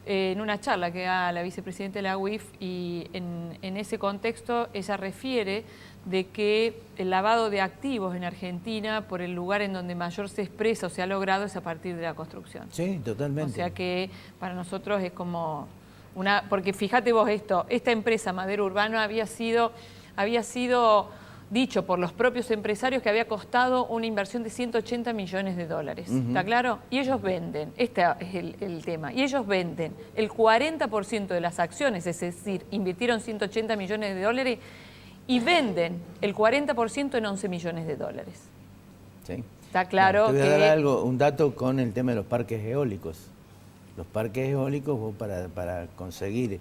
en una charla que da la vicepresidenta de la UIF, y en ese contexto ella refiere de que el lavado de activos en Argentina, por el lugar en donde mayor se expresa o se ha logrado, es a partir de la construcción. Sí, totalmente. O sea que para nosotros es como una... Porque fíjate vos esta empresa Madero Urbano había sido dicho por los propios empresarios que había costado una inversión de 180 millones de dólares. ¿Está claro? Y ellos venden, este es el tema, y ellos venden el 40% de las acciones, es decir, invirtieron 180 millones de dólares y venden el 40% en 11 millones de dólares. Sí. Está claro te voy que... a dar un dato con el tema de los parques eólicos. Los parques eólicos, vos para conseguir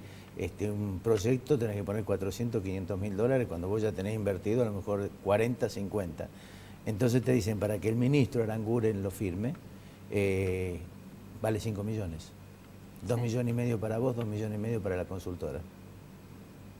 un proyecto tenés que poner 400, 500 mil dólares cuando vos ya tenés invertido a lo mejor 40, 50. Entonces te dicen, para que el ministro Aranguren lo firme, vale 5 millones. 2 millones y medio para vos, 2 millones y medio para la consultora.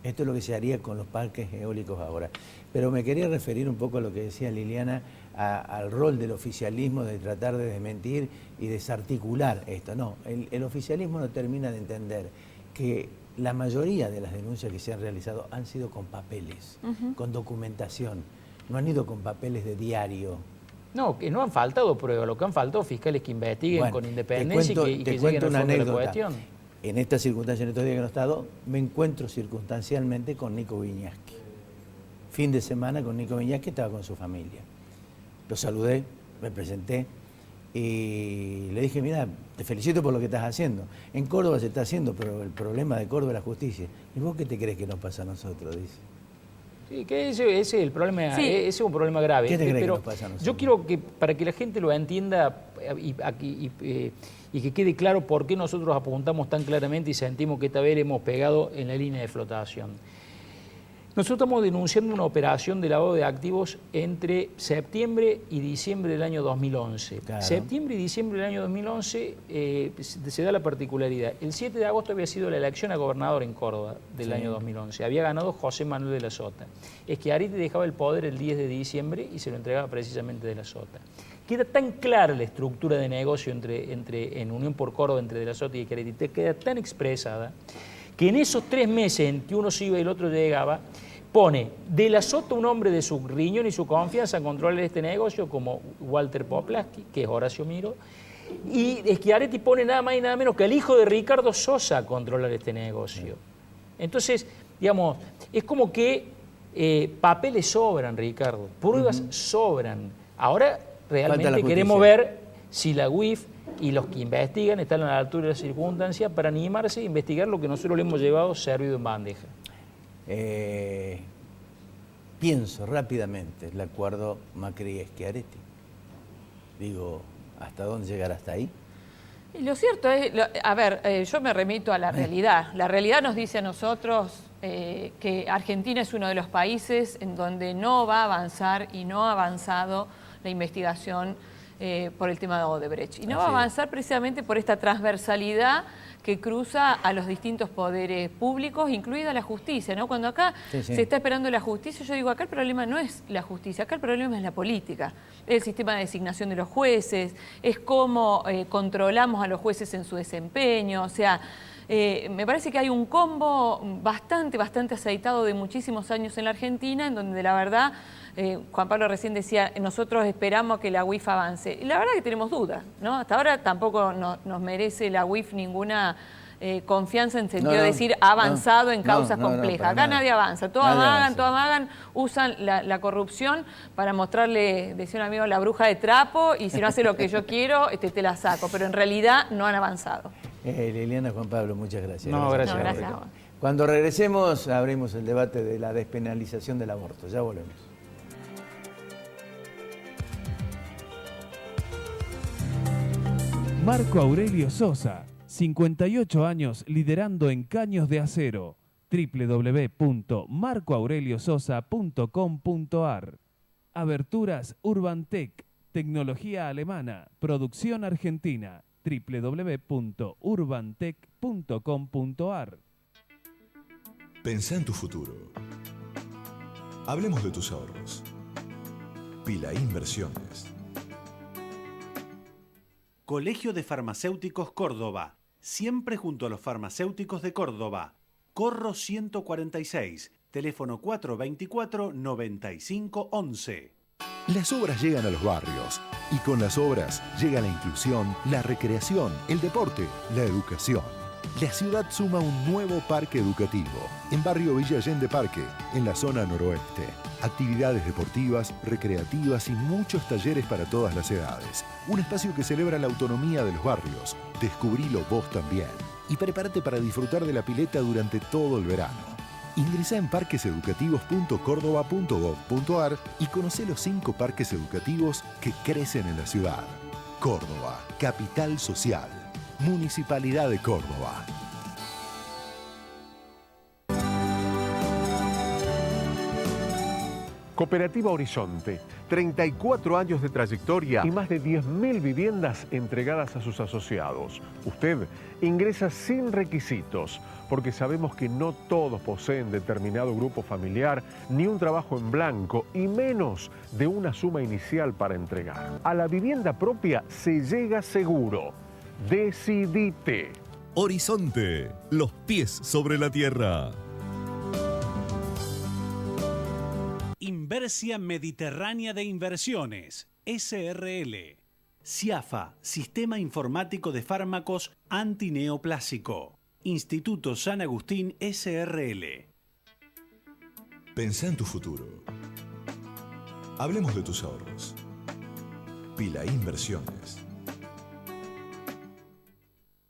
Esto es lo que se haría con los parques eólicos ahora. Pero me quería referir un poco a lo que decía Liliana, al rol del oficialismo de tratar de desmentir y desarticular esto. No, el oficialismo no termina de entender que la mayoría de las denuncias que se han realizado han sido con papeles, con documentación, no han ido con papeles de diario. No, que no han faltado pruebas, lo que han faltado fiscales que investiguen con independencia y que lleguen al fondo de la cuestión. En esta circunstancia, en estos días que no he estado, me encuentro circunstancialmente con Nico Viñaski, fin de semana con Nico Viñas, que estaba con su familia. Lo saludé, me presenté y le dije, mira, te felicito por lo que estás haciendo. En Córdoba se está haciendo, pero el problema de Córdoba es la justicia. ¿Y vos qué te crees que nos pasa a nosotros? Dice. Sí, que ese es el problema, Sí. ese es un problema grave. ¿Qué te crees pero que nos pasa a nosotros? yo quiero que, para que la gente lo entienda y que quede claro por qué nosotros apuntamos tan claramente y sentimos que esta vez hemos pegado en la línea de flotación. Nosotros estamos denunciando una operación de lavado de activos entre septiembre y diciembre del año 2011. Claro. Septiembre y diciembre del año 2011 se da la particularidad. El 7 de agosto había sido la elección a gobernador en Córdoba del año 2011. Había ganado José Manuel de la Sota. Schiaretti dejaba el poder el 10 de diciembre y se lo entregaba precisamente de la Sota. Queda tan clara la estructura de negocio en Unión por Córdoba entre de la Sota y Schiaretti, queda tan expresada que en esos 3 meses en que uno se iba y el otro llegaba, pone de la Sota un hombre de su riñón y su confianza a controlar este negocio, como Walter Poplaski, que es Horacio Miro, y Schiaretti pone nada más y nada menos que al hijo de Ricardo Sosa a controlar este negocio. Entonces, digamos, es como que papeles sobran, Ricardo, pruebas sobran. Ahora realmente queremos ver si la UIF y los que investigan están a la altura de las circunstancias para animarse a investigar lo que nosotros le hemos llevado servido en bandeja. Pienso rápidamente el acuerdo Macri-Schiaretti. Digo, ¿hasta dónde llegar hasta ahí? Y lo cierto es, yo me remito a la realidad. La realidad nos dice a nosotros que Argentina es uno de los países en donde no va a avanzar y no ha avanzado la investigación por el tema de Odebrecht. Y no va a avanzar precisamente por esta transversalidad que cruza a los distintos poderes públicos, incluida la justicia, ¿no? Cuando acá se está esperando la justicia, yo digo, acá el problema no es la justicia, acá el problema es la política, el sistema de designación de los jueces, es cómo controlamos a los jueces en su desempeño, o sea, me parece que hay un combo bastante aceitado de muchísimos años en la Argentina, en donde la verdad, Juan Pablo recién decía, nosotros esperamos que la UIF avance. Y la verdad que tenemos dudas, ¿no? Hasta ahora tampoco nos merece la UIF ninguna confianza en sentido de decir ha avanzado en causas complejas. Acá nadie avanza, todos amagan, usan la corrupción para mostrarle, decía un amigo, la bruja de trapo, y si no hace lo que yo quiero, te la saco. Pero en realidad no han avanzado. Liliana, Juan Pablo, muchas gracias. Gracias. Cuando regresemos, abrimos el debate de la despenalización del aborto. Ya volvemos. Marco Aurelio Sosa, 58 años liderando en caños de acero. www.marcoaureliososa.com.ar. Aberturas Urbantec, tecnología alemana, producción argentina. www.urbantec.com.ar. Pensá en tu futuro. Hablemos de tus ahorros. Pila Inversiones. Colegio de Farmacéuticos Córdoba, siempre junto a los farmacéuticos de Córdoba. Corro 146, teléfono 424-9511. Las obras llegan a los barrios y con las obras llega la inclusión, la recreación, el deporte, la educación. La ciudad suma un nuevo parque educativo en barrio Villa Allende Parque, en la zona noroeste. Actividades deportivas, recreativas y muchos talleres para todas las edades. Un espacio que celebra la autonomía de los barrios. Descubrilo vos también. Y prepárate para disfrutar de la pileta durante todo el verano. Ingresá en parqueseducativos.córdoba.gov.ar y conocé los 5 parques educativos que crecen en la ciudad. Córdoba, capital social. Municipalidad de Córdoba. Cooperativa Horizonte, 34 años de trayectoria y más de 10.000 viviendas entregadas a sus asociados. Usted ingresa sin requisitos, porque sabemos que no todos poseen determinado grupo familiar, ni un trabajo en blanco, y menos de una suma inicial para entregar. A la vivienda propia se llega seguro. Decidite. Horizonte, los pies sobre la tierra. Inversia Mediterránea de Inversiones, SRL. CIAFA, Sistema Informático de Fármacos Antineoplásico. Instituto San Agustín, SRL. Pensá en tu futuro. Hablemos de tus ahorros. Pila Inversiones.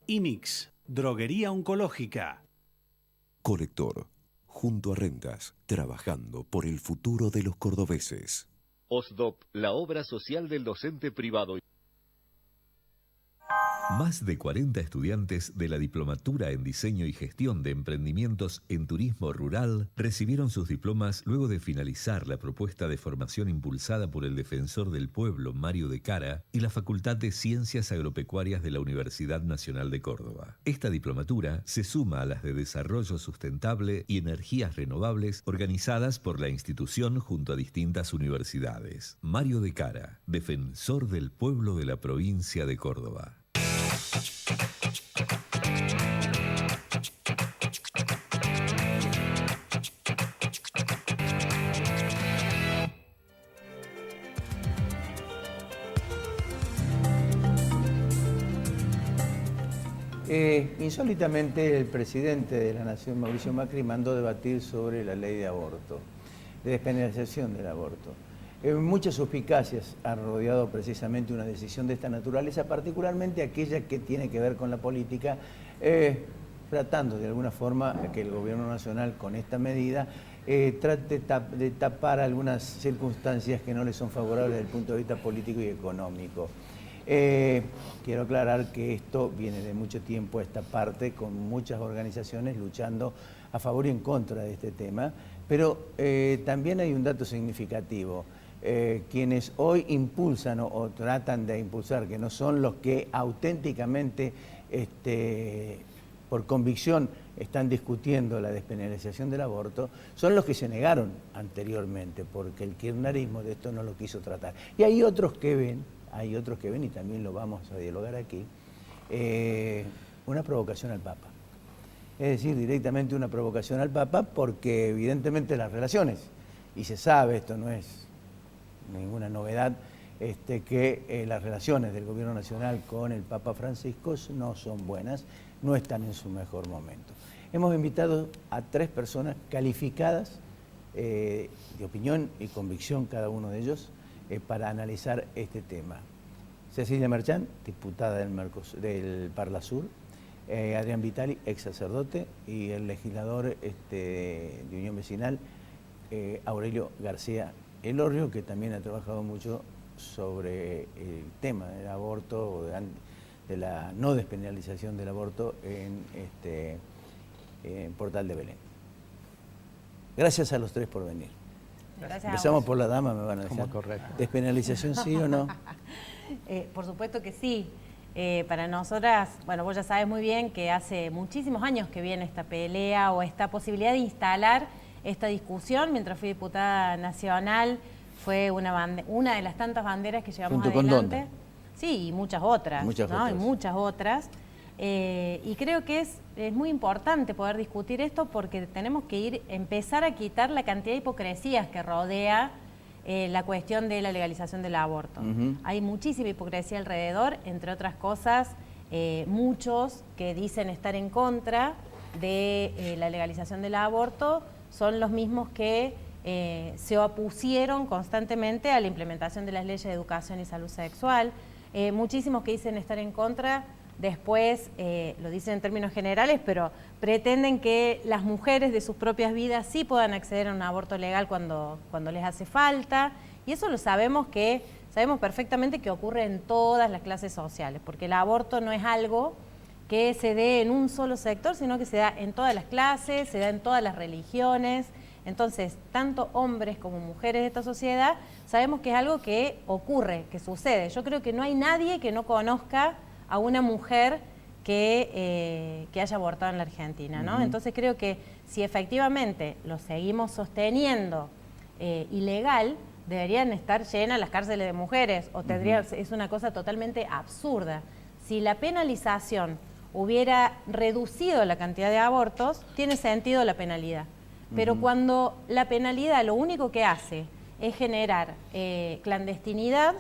IMIX, Droguería Oncológica. Colector, junto a Rentas, trabajando por el futuro de los cordobeses. OSDOP, la obra social del docente privado. Más de 40 estudiantes de la Diplomatura en Diseño y Gestión de Emprendimientos en Turismo Rural recibieron sus diplomas luego de finalizar la propuesta de formación impulsada por el Defensor del Pueblo, Mario de Cara, y la Facultad de Ciencias Agropecuarias de la Universidad Nacional de Córdoba. Esta diplomatura se suma a las de Desarrollo Sustentable y Energías Renovables organizadas por la institución junto a distintas universidades. Mario de Cara, Defensor del Pueblo de la provincia de Córdoba. Insólitamente, el presidente de la Nación, Mauricio Macri, mandó debatir sobre la ley de aborto, de despenalización del aborto. Muchas suspicacias han rodeado precisamente una decisión de esta naturaleza, particularmente aquella que tiene que ver con la política, tratando de alguna forma que el gobierno nacional con esta medida trate de tapar algunas circunstancias que no le son favorables desde el punto de vista político y económico. Quiero aclarar que esto viene de mucho tiempo a esta parte, con muchas organizaciones luchando a favor y en contra de este tema, pero también hay un dato significativo. Quienes hoy impulsan o tratan de impulsar, que no son los que auténticamente por convicción están discutiendo la despenalización del aborto, son los que se negaron anteriormente, porque el kirchnerismo de esto no lo quiso tratar. Y hay otros que ven, y también lo vamos a dialogar aquí, una provocación al Papa. Es decir, directamente una provocación al Papa, porque evidentemente las relaciones, y se sabe, esto no es ninguna novedad, que las relaciones del gobierno nacional con el Papa Francisco no son buenas, no están en su mejor momento. Hemos invitado a 3 personas calificadas, de opinión y convicción cada uno de ellos, para analizar este tema. Cecilia Merchán, diputada del Parla Sur, Adrián Vitali, ex sacerdote, y el legislador de Unión Vecinal, Aurelio García Elorrio, que también ha trabajado mucho sobre el tema del aborto, de la no despenalización del aborto en Portal de Belén. Gracias a los 3 por venir. Gracias. Empezamos por la dama, me van a decir. Como correcto. ¿Despenalización sí o no? Por supuesto que sí. Para nosotras, bueno, vos ya sabes muy bien que hace muchísimos años que viene esta pelea o esta posibilidad de instalar esta discusión. Mientras fui diputada nacional, fue una de las tantas banderas que llevamos ¿Junto adelante. con dónde? Sí, y muchas otras. Y muchas otras. Y creo que es muy importante poder discutir esto, porque tenemos que empezar a quitar la cantidad de hipocresías que rodea la cuestión de la legalización del aborto. Hay muchísima hipocresía alrededor, entre otras cosas, muchos que dicen estar en contra de la legalización del aborto son los mismos que se opusieron constantemente a la implementación de las leyes de educación y salud sexual. Muchísimos que dicen estar en contra, después lo dicen en términos generales, pero pretenden que las mujeres de sus propias vidas sí puedan acceder a un aborto legal cuando les hace falta. Y eso lo sabemos perfectamente que ocurre en todas las clases sociales, porque el aborto no es algo que se dé en un solo sector, sino que se da en todas las clases, se da en todas las religiones. Entonces, tanto hombres como mujeres de esta sociedad, sabemos que es algo que ocurre, que sucede. Yo creo que no hay nadie que no conozca a una mujer que haya abortado en la Argentina, ¿no? Entonces creo que si efectivamente lo seguimos sosteniendo ilegal, deberían estar llenas las cárceles de mujeres, o es una cosa totalmente absurda. Si la penalización hubiera reducido la cantidad de abortos, tiene sentido la penalidad. Pero cuando la penalidad lo único que hace es generar clandestinidad,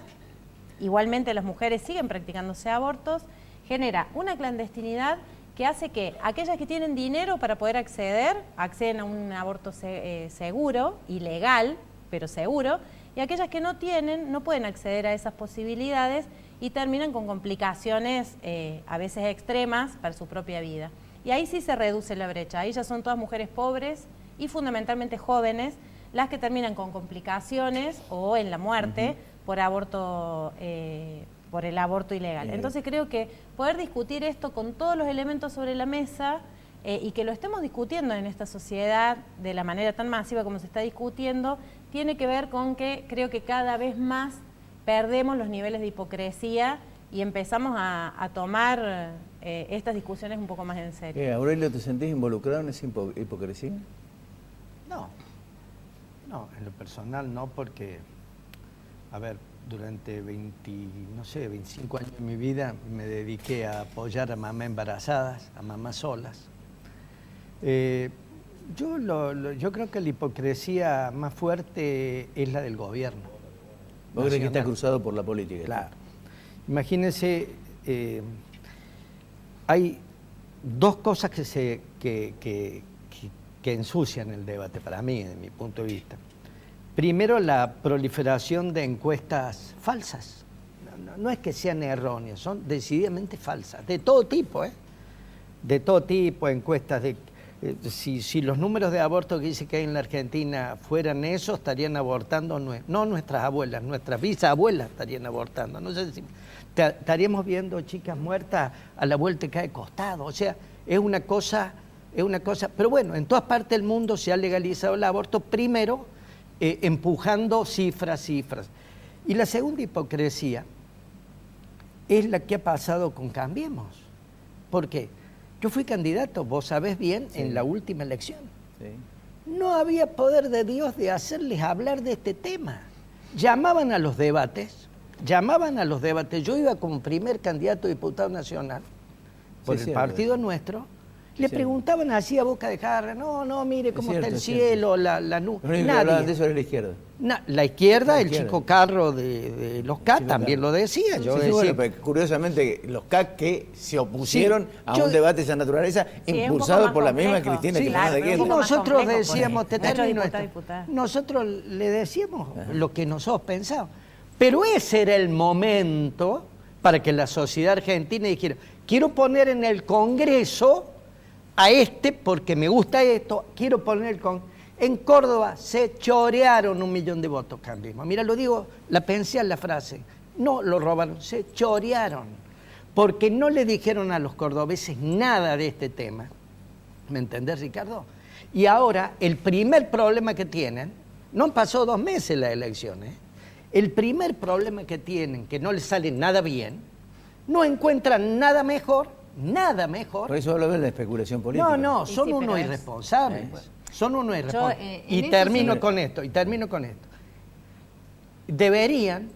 igualmente las mujeres siguen practicándose abortos, genera una clandestinidad que hace que aquellas que tienen dinero para poder acceder, acceden a un aborto seguro y legal, pero seguro, y aquellas que no tienen, no pueden acceder a esas posibilidades y terminan con complicaciones a veces extremas para su propia vida. Y ahí sí se reduce la brecha, ahí ya son todas mujeres pobres y fundamentalmente jóvenes las que terminan con complicaciones o en la muerte por aborto, por el aborto ilegal. Entonces creo que poder discutir esto con todos los elementos sobre la mesa y que lo estemos discutiendo en esta sociedad de la manera tan masiva como se está discutiendo, tiene que ver con que creo que cada vez más perdemos los niveles de hipocresía y empezamos a tomar estas discusiones un poco más en serio. Aurelio, ¿te sentís involucrado en esa hipocresía? No, en lo personal no, porque, a ver, durante 25 años de mi vida me dediqué a apoyar a mamás embarazadas, a mamás solas. Yo creo que la hipocresía más fuerte es la del gobierno. ¿Vos crees que está cruzado por la política? Claro. Imagínense, hay dos cosas que ensucian el debate para mí, desde mi punto de vista. Primero, la proliferación de encuestas falsas. No es que sean erróneas, son decididamente falsas, de todo tipo, de todo tipo, encuestas de... Si los números de aborto que dice que hay en la Argentina fueran esos, estarían abortando, no nuestras abuelas, nuestras bisabuelas estarían abortando. No sé si estaríamos viendo chicas muertas a la vuelta de cada costado. O sea, es una cosa, pero bueno, en todas partes del mundo se ha legalizado el aborto, primero empujando cifras. Y la segunda hipocresía es la que ha pasado con Cambiemos. ¿Por qué? Yo fui candidato, vos sabés bien, en la última elección. No había poder de Dios de hacerles hablar de este tema. Llamaban a los debates. Yo iba como primer candidato a diputado nacional por el partido nuestro. Le preguntaban así a boca de jarra, no, mire cómo está el cielo, la nube. Nadie. De eso era la izquierda. La izquierda, el chico Carro de los CAC también lo decía. Yo decía, bueno, pero curiosamente, los CAC que se opusieron a un debate de esa naturaleza, impulsado por la misma Cristina que estaba de guerra. Y nosotros decíamos, nosotros le decíamos lo que nosotros pensábamos. Pero ese era el momento para que la sociedad argentina dijera, quiero poner en el Congreso a porque me gusta esto, quiero poner en Córdoba se chorearon 1 millón de votos, Cambiemos. Mira, lo digo, la pensé en la frase, no lo robaron, se chorearon, porque no le dijeron a los cordobeses nada de este tema. ¿Me entendés, Ricardo? Y ahora, el primer problema que tienen, no pasó 2 meses las elecciones, el primer problema que tienen, que no les sale nada bien, no encuentran nada mejor. Por eso hablo de la especulación política. No, son unos irresponsables. Son unos irresponsables. Y termino con esto. Deberían,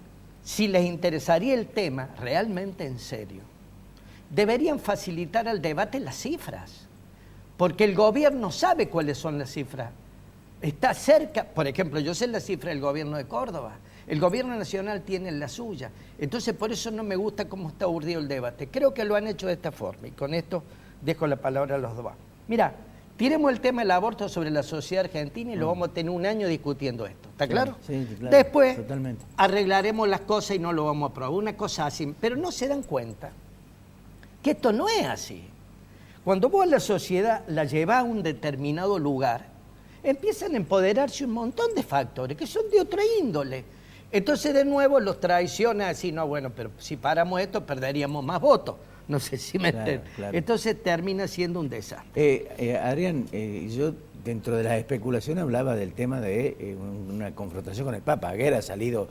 si les interesaría el tema realmente en serio, deberían facilitar al debate las cifras. Porque el gobierno sabe cuáles son las cifras. Está cerca, por ejemplo, yo sé la cifra del gobierno de Córdoba. El gobierno nacional tiene la suya. Entonces, por eso no me gusta cómo está urdido el debate. Creo que lo han hecho de esta forma. Y con esto dejo la palabra a los dos. Mira, tiremos el tema del aborto sobre la sociedad argentina y lo vamos a tener 1 año discutiendo esto. ¿Está claro? Sí, claro. Después totalmente. Arreglaremos las cosas y no lo vamos a aprobar. Una cosa así. Pero no se dan cuenta que esto no es así. Cuando vos a la sociedad la llevás a un determinado lugar, empiezan a empoderarse un montón de factores que son de otra índole. Entonces, de nuevo, los traiciona así, no, bueno, pero si paramos esto, perderíamos más votos. No sé si me entienden. Claro. Entonces, termina siendo un desastre. Adrián, yo dentro de las especulaciones hablaba del tema de una confrontación con el Papa. Aguirre ha salido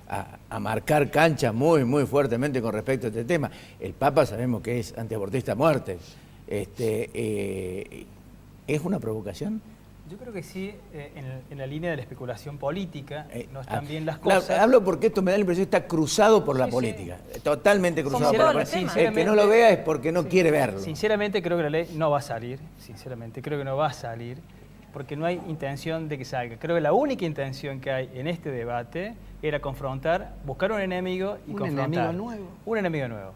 a marcar cancha muy, muy fuertemente con respecto a este tema. El Papa sabemos que es antiabortista a muerte. ¿Es una provocación? Yo creo que sí, en la línea de la especulación política, no están bien las cosas. Hablo porque esto me da la impresión que está cruzado por la política, totalmente cruzado por la política. El que no lo vea es porque no quiere verlo. Sinceramente creo que la ley no va a salir, porque no hay intención de que salga. Creo que la única intención que hay en este debate era confrontar, buscar un enemigo y confrontar. Un enemigo nuevo. Un enemigo nuevo.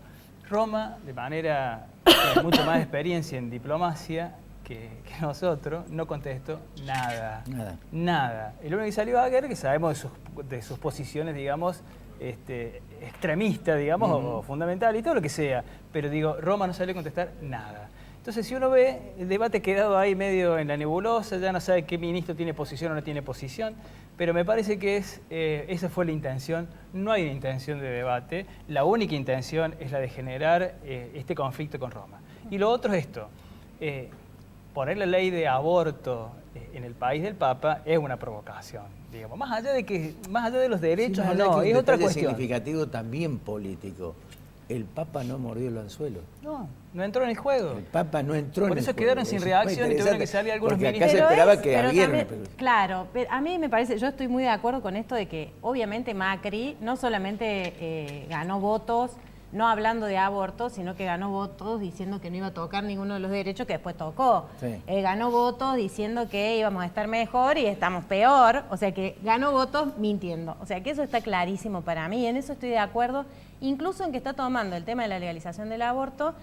Roma, de manera tiene mucho más experiencia en diplomacia que nosotros, no contestó nada. Nada. El único que salió Aguirre, que sabemos de sus posiciones, digamos, extremistas, digamos, o fundamentales y todo lo que sea. Pero digo, Roma no salió a contestar nada. Entonces, si uno ve, el debate ha quedado ahí medio en la nebulosa, ya no sabe qué ministro tiene posición o no tiene posición, pero me parece que esa fue la intención. No hay una intención de debate, la única intención es la de generar este conflicto con Roma. Y lo otro es esto, poner la ley de aborto en el país del Papa es una provocación, digamos, más allá de los derechos o no, es otra cuestión. Significativo también político. El Papa no mordió el anzuelo. No entró en el juego. El Papa no entró en el juego. Por eso quedaron sin reacción y tuvieron que salir algunos ministros. Acá se esperaba que Aguirre... Claro, pero a mí me parece, yo estoy muy de acuerdo con esto de que obviamente Macri no solamente ganó votos, no hablando de aborto, sino que ganó votos diciendo que no iba a tocar ninguno de los derechos que después tocó. Sí. Ganó votos diciendo que íbamos a estar mejor y estamos peor. O sea que ganó votos mintiendo. O sea que eso está clarísimo para mí. En eso estoy de acuerdo. Incluso en que está tomando el tema de la legalización del aborto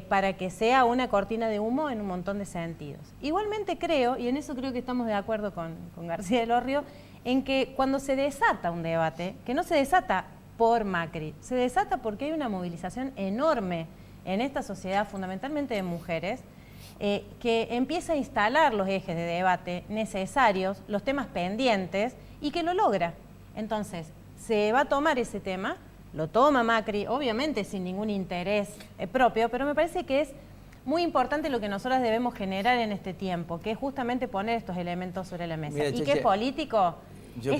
para que sea una cortina de humo en un montón de sentidos. Igualmente creo, y en eso creo que estamos de acuerdo con García del Orrio, en que cuando se desata un debate, que no se desata por Macri, se desata porque hay una movilización enorme en esta sociedad, fundamentalmente de mujeres, que empieza a instalar los ejes de debate necesarios, los temas pendientes, y que lo logra. Entonces, se va a tomar ese tema, lo toma Macri, obviamente sin ningún interés propio, pero me parece que es muy importante lo que nosotras debemos generar en este tiempo, que es justamente poner estos elementos sobre la mesa. Mira, y que es político,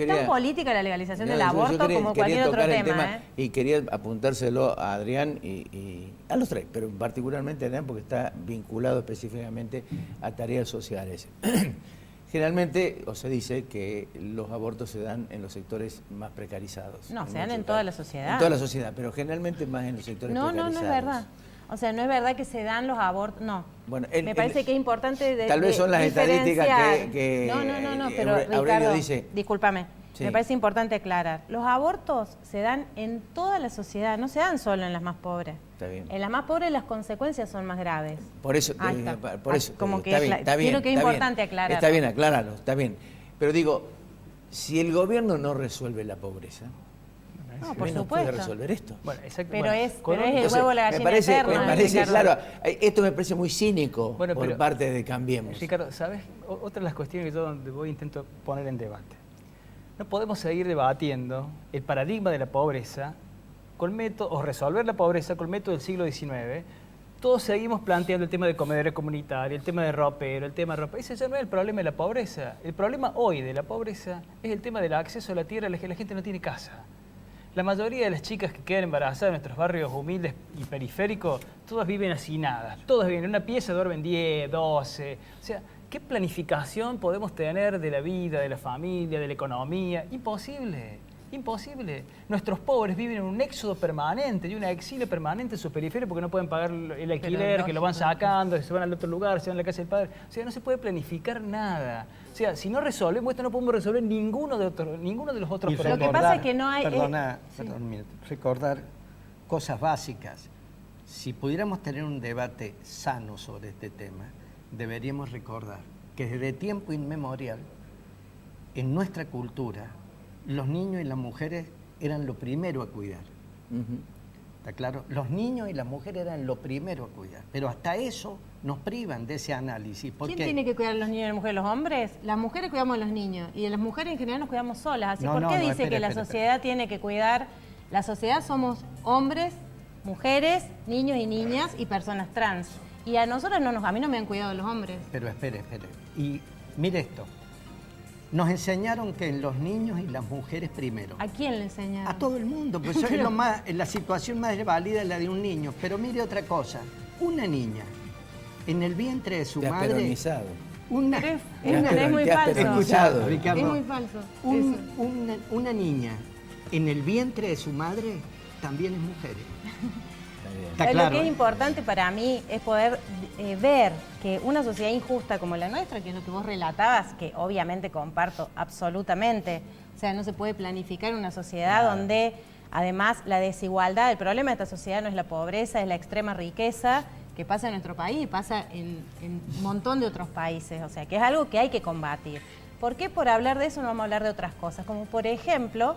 tan política la legalización del aborto como cualquier otro tema. Y quería apuntárselo a Adrián y a los tres, pero particularmente a Adrián porque está vinculado específicamente a tareas sociales. Generalmente, o se dice que los abortos se dan en los sectores más precarizados. No, se dan en toda la sociedad. En toda la sociedad, pero generalmente más en los sectores precarizados. No es verdad. O sea, no es verdad que se dan los abortos, no. Bueno, me parece que es importante tal vez son las estadísticas que No, pero Ricardo, dice. Discúlpame, sí. Me parece importante aclarar. Los abortos se dan en toda la sociedad, no se dan solo en las más pobres. Está bien. En las más pobres las consecuencias son más graves. Por eso, como que está bien, creo que es importante aclarar. Está bien, acláralo, está bien. Pero digo, si el gobierno no resuelve la pobreza, no, por supuesto. Puede resolver esto. Bueno, pero es el huevo la gallina eterna. Me parece claro, esto me parece muy cínico por parte de Cambiemos. Ricardo, ¿sabes? Otra de las cuestiones que yo voy intento poner en debate. No podemos seguir debatiendo el paradigma de la pobreza o resolver la pobreza con método del siglo XIX. Todos seguimos planteando el tema de comedores comunitarios, el tema de ropero, el tema de ropa. Ese ya no es el problema de la pobreza. El problema hoy de la pobreza es el tema del acceso a la tierra, la gente no tiene casa. La mayoría de las chicas que quedan embarazadas en nuestros barrios humildes y periféricos, todas viven hacinadas. Todas viven en una pieza, duermen 10, 12. O sea, ¿qué planificación podemos tener de la vida, de la familia, de la economía? Imposible. Imposible. Nuestros pobres viven en un éxodo permanente y un exilio permanente en su periferia porque no pueden pagar el alquiler, que lo van sacando, se van al otro lugar, se van a la casa del padre. O sea, no se puede planificar nada. O sea, si no resolvemos esto, no podemos resolver ninguno de los otros problemas. Lo que pasa es que no hay... Perdón un minuto. Recordar cosas básicas. Si pudiéramos tener un debate sano sobre este tema, deberíamos recordar que desde tiempo inmemorial, en nuestra cultura, los niños y las mujeres eran lo primero a cuidar. ¿Está claro? Los niños y las mujeres eran lo primero a cuidar. Pero hasta eso nos privan de ese análisis. ¿Quién tiene que cuidar a los niños y las mujeres? ¿Los hombres? Las mujeres cuidamos a los niños. Y las mujeres en general nos cuidamos solas. Así, ¿por qué dice que la sociedad tiene que cuidar? La sociedad somos hombres, mujeres, niños y niñas y personas trans. Y a nosotros a mí no me han cuidado los hombres. Pero espere. Y mire esto. Nos enseñaron que en los niños y las mujeres primero. ¿A quién le enseñaron? A todo el mundo, pues eso es la situación más válida es la de un niño. Pero mire otra cosa, una niña en el vientre de su madre... Peronizado. Es muy falso. Escuchado, Ricardo. Es muy falso. Una niña en el vientre de su madre también es mujer. Está claro. Lo que es importante para mí es poder ver que una sociedad injusta como la nuestra, que es lo que vos relatabas, que obviamente comparto absolutamente, o sea, no se puede planificar una sociedad donde además la desigualdad, el problema de esta sociedad no es la pobreza, es la extrema riqueza que pasa en nuestro país y pasa en un montón de otros países, o sea, que es algo que hay que combatir. ¿Por qué por hablar de eso no vamos a hablar de otras cosas? Como por ejemplo,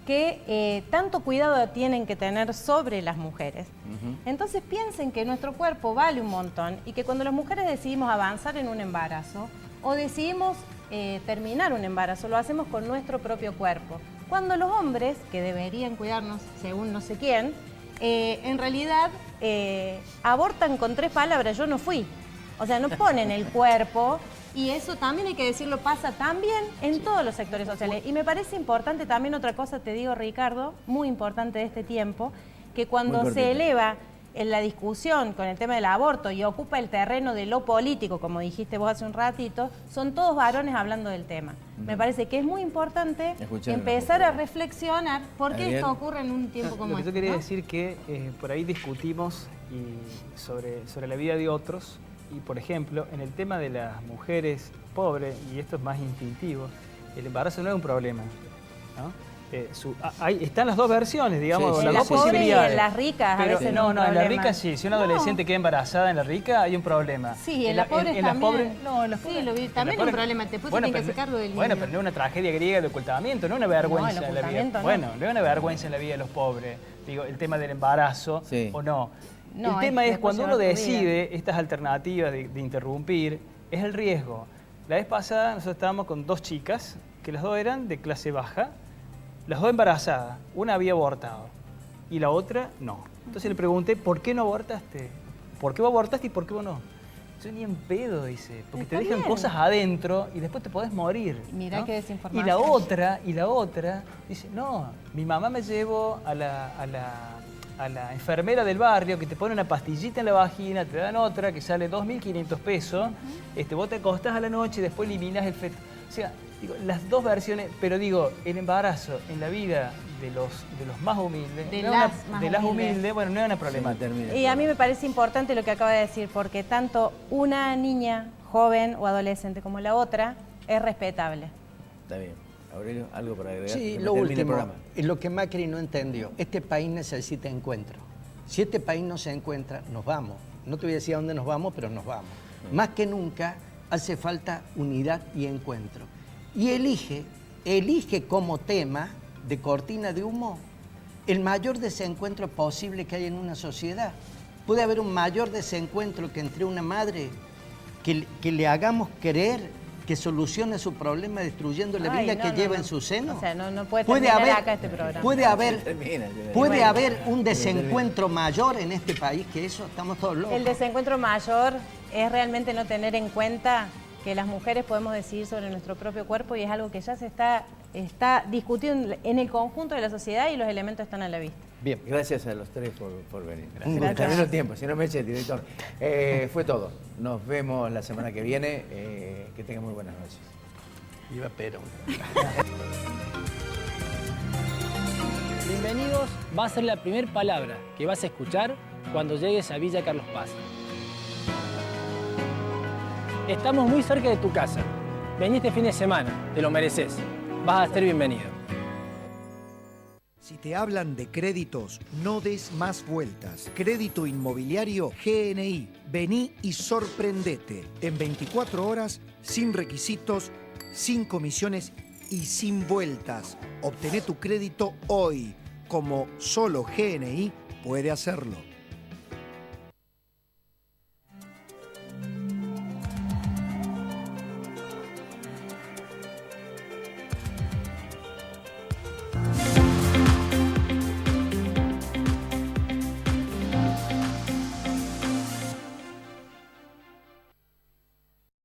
que tanto cuidado tienen que tener sobre las mujeres. Entonces piensen que nuestro cuerpo vale un montón y que cuando las mujeres decidimos avanzar en un embarazo o decidimos terminar un embarazo, lo hacemos con nuestro propio cuerpo. Cuando los hombres, que deberían cuidarnos según no sé quién, en realidad abortan con 3 palabras, yo no fui. O sea, no ponen el cuerpo y eso también hay que decirlo, pasa también en todos los sectores sociales. Y me parece importante también otra cosa, te digo Ricardo, muy importante de este tiempo, que cuando se eleva en la discusión con el tema del aborto y ocupa el terreno de lo político, como dijiste vos hace un ratito, son todos varones hablando del tema. Me parece que es muy importante empezar a reflexionar por qué esto ocurre en un tiempo como este. Yo quería decir que por ahí discutimos sobre la vida de otros y, por ejemplo, en el tema de las mujeres pobres, y esto es más instintivo, el embarazo no es un problema, ¿no? Están las dos versiones, digamos, las dos posibilidades. En las ricas pero, a veces no, es un en problema. la rica sí, si una adolescente queda embarazada en la rica hay un problema. Sí, en las pobres también. Las pobres, no, en las pobres, sí, también es un problema, después tienen que sacarlo del niño. Bueno, pero no es una tragedia griega de ocultamiento, no es una vergüenza en la vida. No. Bueno, no es una vergüenza en la vida de los pobres, digo, el tema del embarazo o no. El tema es cuando uno decide estas alternativas de interrumpir, es el riesgo. La vez pasada nosotros estábamos con 2 chicas, que las 2 eran de clase baja, las 2 embarazadas, una había abortado y la otra no. Entonces le pregunté, ¿por qué no abortaste? ¿Por qué vos abortaste y por qué vos no? Yo ni en pedo, dice, porque te dejan cosas adentro y después te podés morir. Mirá, ¿no? Qué desinformación. Y la otra dice, no, mi mamá me llevó a la enfermera del barrio que te pone una pastillita en la vagina, te dan otra que sale 2.500 pesos, vos te acostás a la noche y después eliminas el feto. O sea, digo, las dos versiones, pero digo, el embarazo en la vida de los más humildes, de las humildes, bueno, no es una problemática. Y a mí me parece importante lo que acaba de decir, porque tanto una niña joven o adolescente como la otra es respetable. Está bien. Aurelio, ¿algo para agregar? Sí, lo último, lo que Macri no entendió, este país necesita encuentro. Si este país no se encuentra, nos vamos. No te voy a decir a dónde nos vamos, pero nos vamos. Más que nunca hace falta unidad y encuentro. Y elige como tema de cortina de humo el mayor desencuentro posible que hay en una sociedad. Puede haber un mayor desencuentro que entre una madre que le hagamos creer que solucione su problema destruyendo la vida que lleva en su seno. O sea, no puede terminar acá este programa. Puede haber un desencuentro mayor en este país que eso, estamos todos locos. El desencuentro mayor es realmente no tener en cuenta que las mujeres podemos decidir sobre nuestro propio cuerpo y es algo que ya se está discutiendo en el conjunto de la sociedad y los elementos están a la vista. Bien, gracias a los 3 por venir. Gracias. También el tiempo, si no me eche el director. Fue todo. Nos vemos la semana que viene. Que tengan muy buenas noches. Viva Perón. Bienvenidos, va a ser la primera palabra que vas a escuchar cuando llegues a Villa Carlos Paz. Estamos muy cerca de tu casa. Vení este fin de semana, te lo mereces. Vas a ser bienvenido. Si te hablan de créditos, no des más vueltas. Crédito inmobiliario GNI. Vení y sorprendete. En 24 horas, sin requisitos, sin comisiones y sin vueltas. Obtené tu crédito hoy, como solo GNI puede hacerlo.